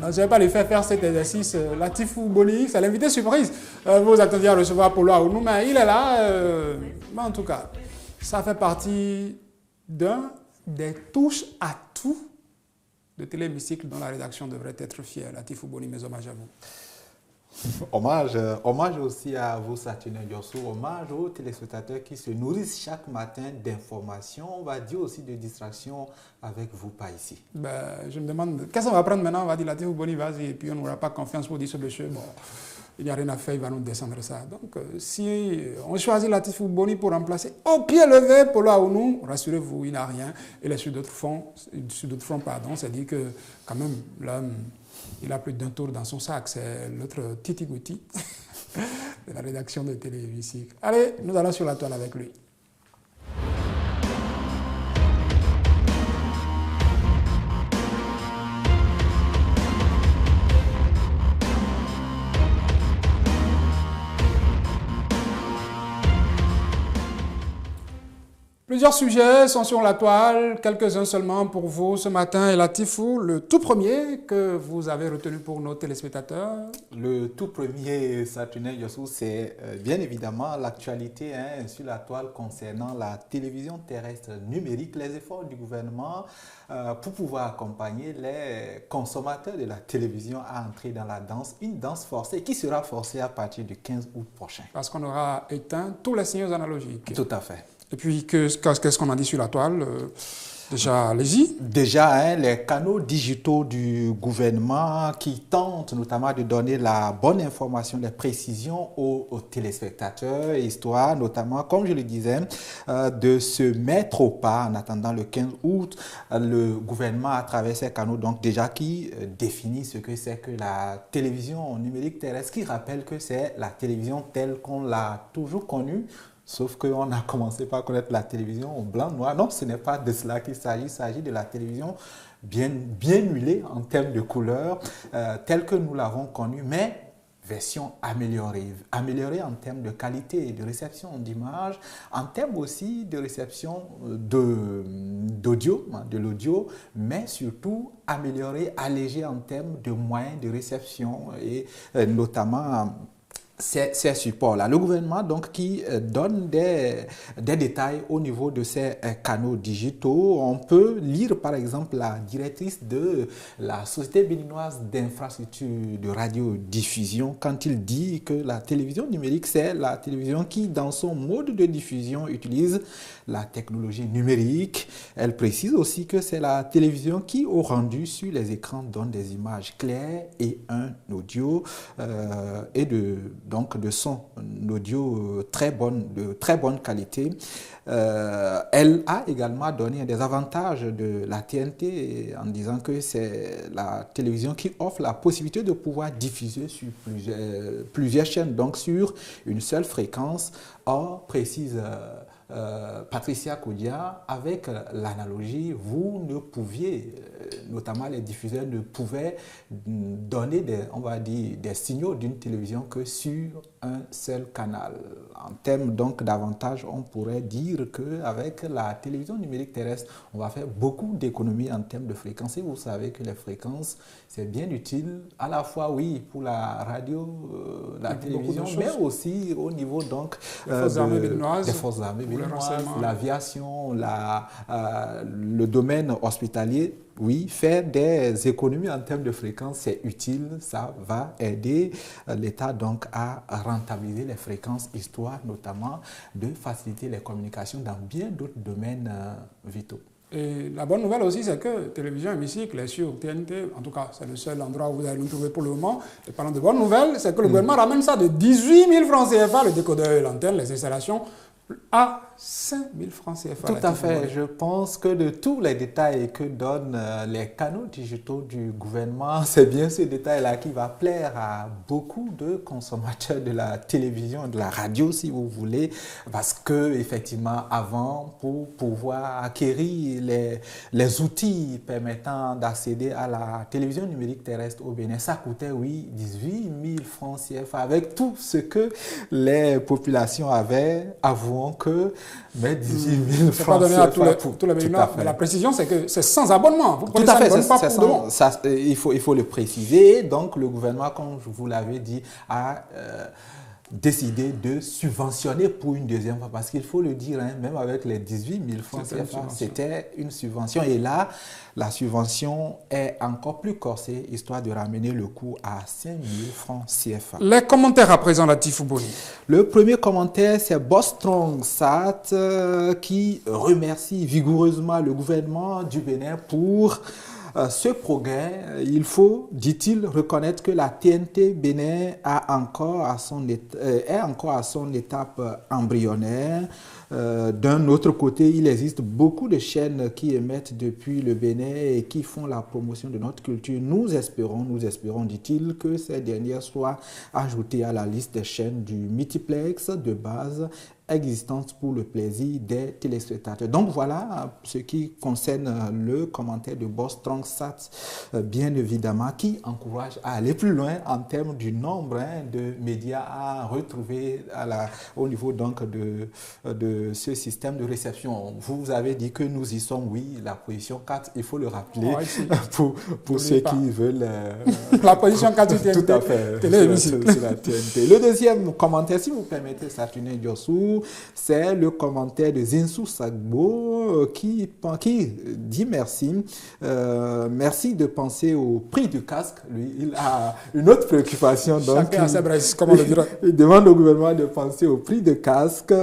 Non, je ne vais pas lui faire cet exercice. Latifou Boni, c'est l'invité surprise. Vous attendiez à recevoir Polo Aounou, mais il est là. Mais en tout cas, ça fait partie d'un des touches à tout de Téléhémicycle dont la rédaction devrait être fière. Latifou Boni, mes hommages à vous. Hommage aussi à vous, Saturnin Diosso, hommage aux téléspectateurs qui se nourrissent chaque matin d'informations, on va dire aussi de distractions avec vous, pas ici. Je me demande, qu'est-ce qu'on va prendre maintenant? On va dire Latifou Boni, vas-y, et puis on n'aura pas confiance pour dire ce monsieur, bon, il n'y a rien à faire, il va nous descendre ça. Donc, si on choisit Latifou Boni pour remplacer au pied levé Polo Aounou, rassurez-vous, il n'a rien. Et sur d'autres fronts, c'est-à-dire que quand même, là, il a plus d'un tour dans son sac, c'est l'autre Titi Gouti de la rédaction de Téléhémicycle. Allez, nous allons sur la toile avec lui. Plusieurs sujets sont sur la toile, quelques-uns seulement pour vous ce matin. Et Latifou, le tout premier que vous avez retenu pour nos téléspectateurs? Le tout premier, Saturnin Diosso, c'est bien évidemment l'actualité sur la toile concernant la télévision terrestre numérique, les efforts du gouvernement pour pouvoir accompagner les consommateurs de la télévision à entrer dans la danse, une danse forcée qui sera forcée à partir du 15 août prochain. Parce qu'on aura éteint tous les signaux analogiques. Tout à fait. Et puis, qu'est-ce qu'on a dit sur la toile? Déjà, allez-y. Déjà, les canaux digitaux du gouvernement qui tentent notamment de donner la bonne information, les précisions aux téléspectateurs, histoire notamment, comme je le disais, de se mettre au pas en attendant le 15 août. Le gouvernement, à travers ces canaux, donc déjà qui définit ce que c'est que la télévision numérique terrestre, qui rappelle que c'est la télévision telle qu'on l'a toujours connue. Sauf qu'on a commencé par connaître la télévision au blanc-noir. Non, ce n'est pas de cela qu'il s'agit. Il s'agit de la télévision bien huilée en termes de couleur, telle que nous l'avons connue, mais version améliorée. Améliorée en termes de qualité de réception d'image, en termes aussi de réception d'audio, de l'audio, mais surtout améliorée, allégée en termes de moyens de réception et notamment ces supports-là. Le gouvernement, donc, qui donne des détails au niveau de ces canaux digitaux. On peut lire, par exemple, la directrice de la Société béninoise d'infrastructures de radiodiffusion quand il dit que la télévision numérique, c'est la télévision qui, dans son mode de diffusion, utilise la technologie numérique. Elle précise aussi que c'est la télévision qui, au rendu sur les écrans, donne des images claires et un audio et donc de son audio de très bonne qualité. Elle a également donné des avantages de la TNT en disant que c'est la télévision qui offre la possibilité de pouvoir diffuser sur plusieurs chaînes, donc sur une seule fréquence. Or, précise Patricia Koudia, avec l'analogie, vous ne pouviez, notamment les diffuseurs ne pouvaient donner des signaux d'une télévision que sur un seul canal. En termes donc d'avantages, on pourrait dire qu'avec la télévision numérique terrestre, on va faire beaucoup d'économies en termes de fréquences. Et vous savez que les fréquences, c'est bien utile à la fois, oui, pour la radio, la télévision, mais aussi au niveau donc des forces armées béninoises, l'aviation, le domaine hospitalier. Oui, faire des économies en termes de fréquences, c'est utile, ça va aider l'État donc à rentabiliser les fréquences, histoire notamment de faciliter les communications dans bien d'autres domaines vitaux. Et la bonne nouvelle aussi, c'est que Télévision Hémicycle est sur TNT, en tout cas, c'est le seul endroit où vous allez nous trouver pour le moment. Et parlant de bonnes nouvelles, c'est que le gouvernement ramène ça de 18 000 francs CFA, le décodeur et l'antenne, les installations, à 5 000 francs CFA. Tout à fait. Je pense que de tous les détails que donnent les canaux digitaux du gouvernement, c'est bien ce détail-là qui va plaire à beaucoup de consommateurs de la télévision et de la radio, si vous voulez, parce que effectivement, avant, pour pouvoir acquérir les outils permettant d'accéder à la télévision numérique terrestre au Bénin, ça coûtait, oui, 18 000 francs CFA, avec tout ce que les populations avaient avoué n'avons que 18 000 C'est francs. pas donné à tous les béninois, mais la précision, c'est que c'est sans abonnement. Vous prenez tout à ça, fait, il faut le préciser. Donc, le gouvernement, comme je vous l'avais dit, a décidé de subventionner pour une deuxième fois. Parce qu'il faut le dire, hein, même avec les 18 000 francs CFA, c'était une subvention. Et là, la subvention est encore plus corsée, histoire de ramener le coût à 5 000 francs CFA. Les commentaires à présent, Latif Boni. Le premier commentaire, c'est Bostrong Sat qui remercie vigoureusement le gouvernement du Bénin pour ce progrès. Il faut, dit-il, reconnaître que la TNT Bénin est encore à son étape embryonnaire. D'un autre côté, il existe beaucoup de chaînes qui émettent depuis le Bénin et qui font la promotion de notre culture. Nous espérons, dit-il, que ces dernières soient ajoutées à la liste des chaînes du multiplex de base existante pour le plaisir des téléspectateurs. Donc voilà ce qui concerne le commentaire de Boss Strong Sat, bien évidemment, qui encourage à aller plus loin en termes du nombre de médias à retrouver au niveau donc de ce système de réception. Vous avez dit que nous y sommes, oui, la position 4, il faut le rappeler pour ceux qui veulent... la position 4 du TNT. Tout à fait, sur la TNT. Le deuxième commentaire, si vous permettez, Saturnin Diossou, c'est le commentaire de Zinsou Sagbo qui dit merci. Merci de penser au prix du casque. Lui, il a une autre préoccupation. Donc, comment le dire? Il demande au gouvernement de penser au prix de casque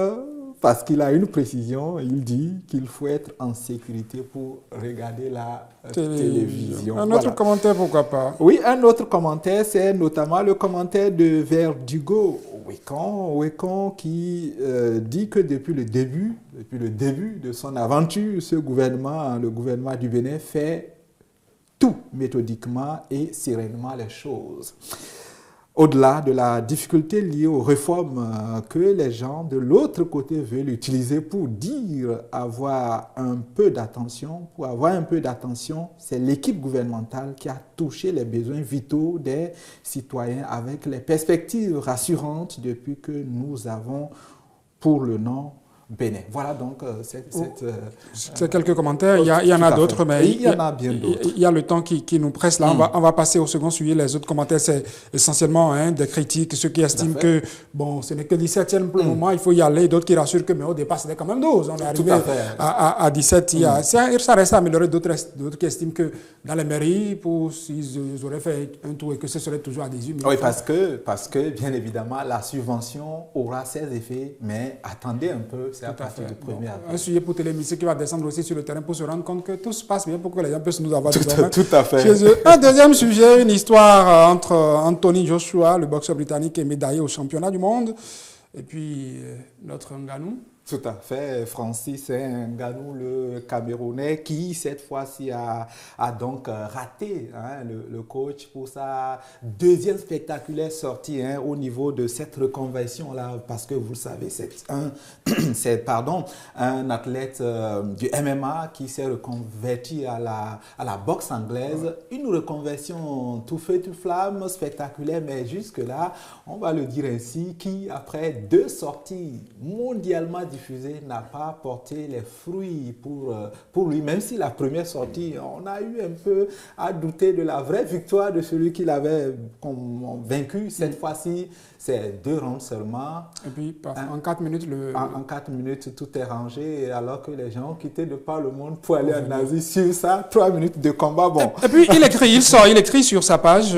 parce qu'il a une précision. Il dit qu'il faut être en sécurité pour regarder la télévision. Un autre commentaire, pourquoi pas? Oui, un autre commentaire, c'est notamment le commentaire de Verdugo Wekon qui dit que depuis le début de son aventure, le gouvernement du Bénin fait tout méthodiquement et sereinement les choses. Au-delà de la difficulté liée aux réformes que les gens de l'autre côté veulent utiliser pour dire avoir un peu d'attention, c'est l'équipe gouvernementale qui a touché les besoins vitaux des citoyens avec les perspectives rassurantes depuis que nous avons pour le nom Bénin. Voilà donc c'est quelques commentaires. Il y en a d'autres, mais il y en a bien d'autres. Il y a le temps qui nous presse là. On va passer au second sujet. Les autres commentaires, c'est essentiellement des critiques, ceux qui estiment que ce n'est que 17e pour le moment, il faut y aller. D'autres qui rassurent que mais au départ, c'était quand même 12. On est arrivé à 17. Ça reste à améliorer. D'autres qui estiment que dans les mairies, s'ils auraient fait un tour et que ce serait toujours à 18 000. Oui, parce que bien évidemment, la subvention aura ses effets, mais attendez un peu. C'est à partir du 1er avril. Un sujet pour télémission qui va descendre aussi sur le terrain pour se rendre compte que tout se passe bien pour que les gens puissent nous avoir tout à fait. Chez eux. Un deuxième sujet, une histoire entre Anthony Joshua, le boxeur britannique, est médaillé au championnat du monde, et puis notre Ngannou. Tout à fait. Francis Ngannou, le Camerounais, qui cette fois-ci a donc raté le coach pour sa deuxième spectaculaire sortie au niveau de cette reconversion-là, parce que vous le savez, c'est un athlète du MMA qui s'est reconverti à la boxe anglaise. Une reconversion tout feu, tout flamme, spectaculaire, mais jusque-là, on va le dire ainsi, qui après 2 sorties mondialement diffusé n'a pas porté les fruits pour lui, même si la première sortie, on a eu un peu à douter de la vraie victoire de celui qui l'avait vaincu. Cette fois-ci, c'est 2 rounds seulement. Et puis, en 4 minutes, en 4 minutes, tout est rangé, alors que les gens ont quitté de par le monde pour aller en Asie sur ça. 3 minutes de combat, bon. Et puis, il écrit sur sa page...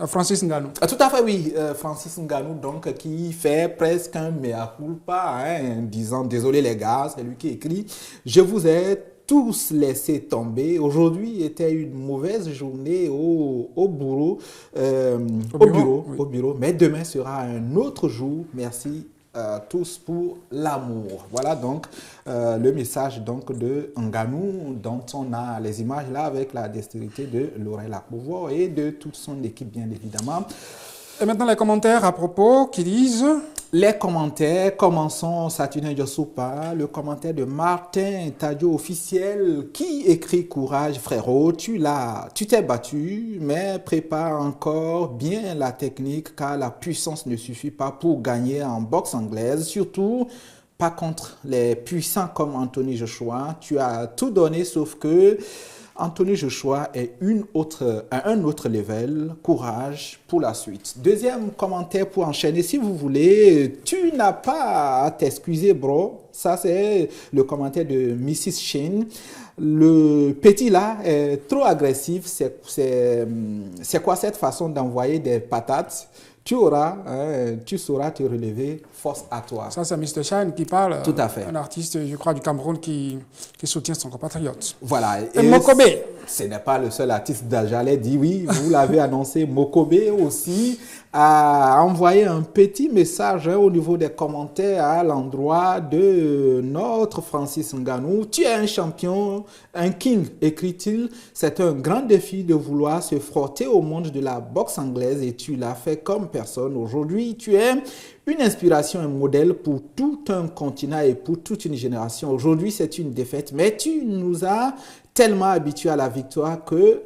Francis Ngannou. Tout à fait, oui. Francis Ngannou, donc, qui fait presque un mea culpa, en disant « Désolé les gars », c'est lui qui écrit « Je vous ai tous laissé tomber. Aujourd'hui était une mauvaise journée au bureau, mais demain sera un autre jour. Merci tous pour l'amour. » Voilà donc le message donc, de Ngannou, dont on a les images là avec la dextérité de Laurent Lacouveau et de toute son équipe, bien évidemment. Et maintenant les commentaires à propos qui disent... Les commentaires, commençons Saturnin Diossoupa, le commentaire de Martin Tadio officiel qui écrit « Courage frérot, tu t'es battu, mais prépare encore bien la technique car la puissance ne suffit pas pour gagner en boxe anglaise, surtout pas contre les puissants comme Anthony Joshua. Tu as tout donné, sauf que Anthony Joshua est à un autre level. Courage pour la suite. Deuxième commentaire pour enchaîner, si vous voulez. Tu n'as pas à t'excuser, bro. Ça, c'est le commentaire de Mrs. Shin. Le petit là est trop agressif. C'est quoi cette façon d'envoyer des patates? Tu sauras te relever, force à toi. Ça, c'est Mr. Shine qui parle. Tout à fait. Un artiste, je crois, du Cameroun qui soutient son compatriote. Voilà. Et Mokobe. Ce n'est pas le seul artiste, j'allais dire oui, vous l'avez annoncé. Mokobe aussi a envoyé un petit message au niveau des commentaires à l'endroit de notre Francis Ngannou. Tu es un champion, un king, écrit-il. C'est un grand défi de vouloir se frotter au monde de la boxe anglaise et tu l'as fait comme personne. Aujourd'hui, tu es une inspiration, un modèle pour tout un continent et pour toute une génération. Aujourd'hui, c'est une défaite, mais tu nous as tellement habitués à la victoire que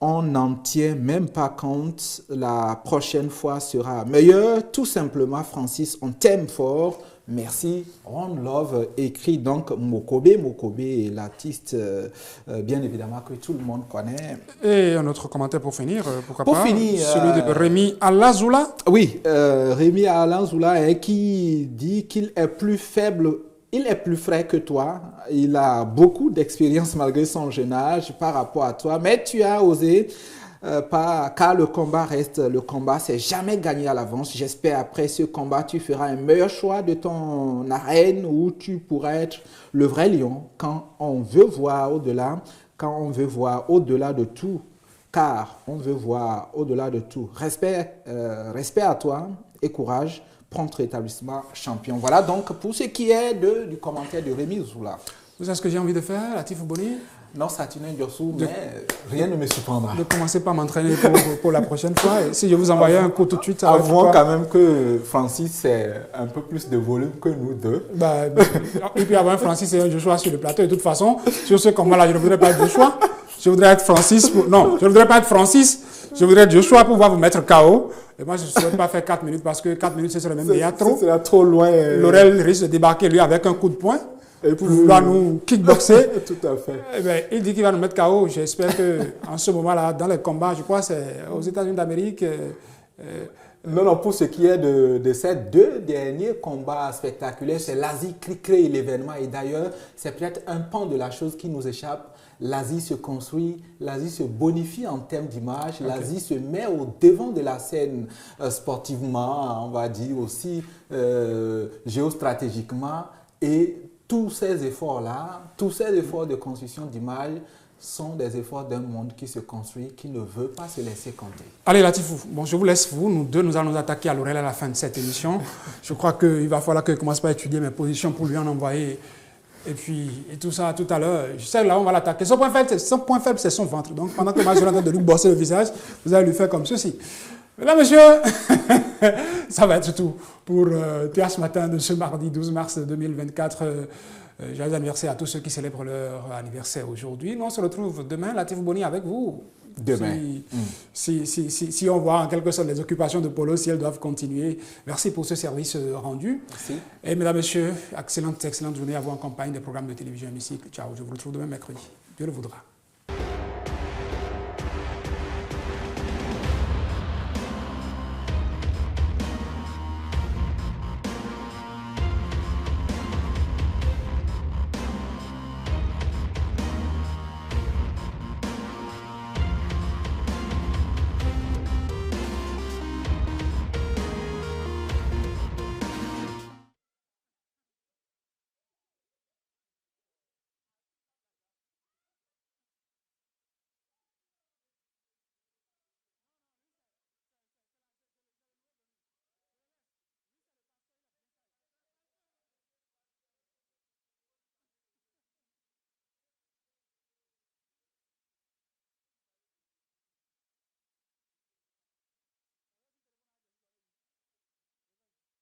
on n'en tient même pas compte. La prochaine fois sera meilleure. Tout simplement, Francis, on t'aime fort. Merci. One Love, écrit donc Mokobe. Mokobe est l'artiste, bien évidemment, que tout le monde connaît. Et un autre commentaire pour finir, pourquoi pour pas finir, celui de Rémi Alazoula. Oui, Rémi Alazoula qui dit qu'il est plus faible. Il est plus frais que toi, il a beaucoup d'expérience malgré son jeune âge par rapport à toi, mais tu as osé, car le combat reste le combat, c'est jamais gagné à l'avance. J'espère après ce combat, tu feras un meilleur choix de ton arène où tu pourras être le vrai lion quand on veut voir au-delà, de tout, car on veut voir au-delà de tout. Respect à toi et courage. Prompt rétablissement champion. Voilà donc pour ce qui est du commentaire de Rémi Zoula. Vous savez ce que j'ai envie de faire, Latif Boni? Non, Saturnin Diossou, mais rien ne me surprendra. De commencer par m'entraîner pour la prochaine fois. Et si je vous envoyais un coup tout de suite, ça va être avouons quand même que Francis, c'est un peu plus de volume que nous deux. Et puis avant Francis et un Joshua sur le plateau. De toute façon, sur ce combat-là, je ne voudrais pas être Joshua. Je voudrais être Francis. Non, je ne voudrais pas être Francis. Je voudrais être Joshua pour pouvoir vous mettre KO. Et moi, je ne souhaite pas faire 4 minutes parce que 4 minutes, ce serait même déjà trop. Ce serait trop loin. Laurel risque de débarquer, lui, avec un coup de poing. Et pour vouloir nous kickboxer. Tout à fait. Eh bien, il dit qu'il va nous mettre KO. J'espère qu'en ce moment-là, dans les combats, je crois que c'est aux États-Unis d'Amérique. Non, pour ce qui est de ces 2 derniers combats spectaculaires, c'est l'Asie qui crée l'événement. Et d'ailleurs, c'est peut-être un pan de la chose qui nous échappe. L'Asie se construit, l'Asie se bonifie en termes d'image, l'Asie se met au devant de la scène sportivement, on va dire aussi géostratégiquement. Et tous ces efforts-là, tous ces efforts de construction d'image sont des efforts d'un monde qui se construit, qui ne veut pas se laisser compter. Allez Latifou, bon, je vous laisse, nous deux, nous allons nous attaquer à Laurel à la fin de cette émission. Je crois qu'il va falloir que je commence par étudier mes positions pour lui en envoyer. Et puis, et tout ça, tout à l'heure, je sais là, on va l'attaquer. Son point faible, c'est son ventre. Donc, pendant que moi, je suis en train de lui bosser le visage, vous allez lui faire comme ceci. Mesdames, messieurs, ça va être tout pour TH Matin de ce mardi 12 mars 2024. Joyeux anniversaire à tous ceux qui célèbrent leur anniversaire aujourd'hui. Nous, on se retrouve demain, Latif Boni, avec vous. Demain. Si on voit en quelque sorte les occupations de Polo, si elles doivent continuer. Merci pour ce service rendu. Merci. Et mesdames, messieurs, excellente journée à vous en compagnie des programmes de télévision Hémicycle. Ciao, je vous retrouve demain mercredi. Dieu le voudra.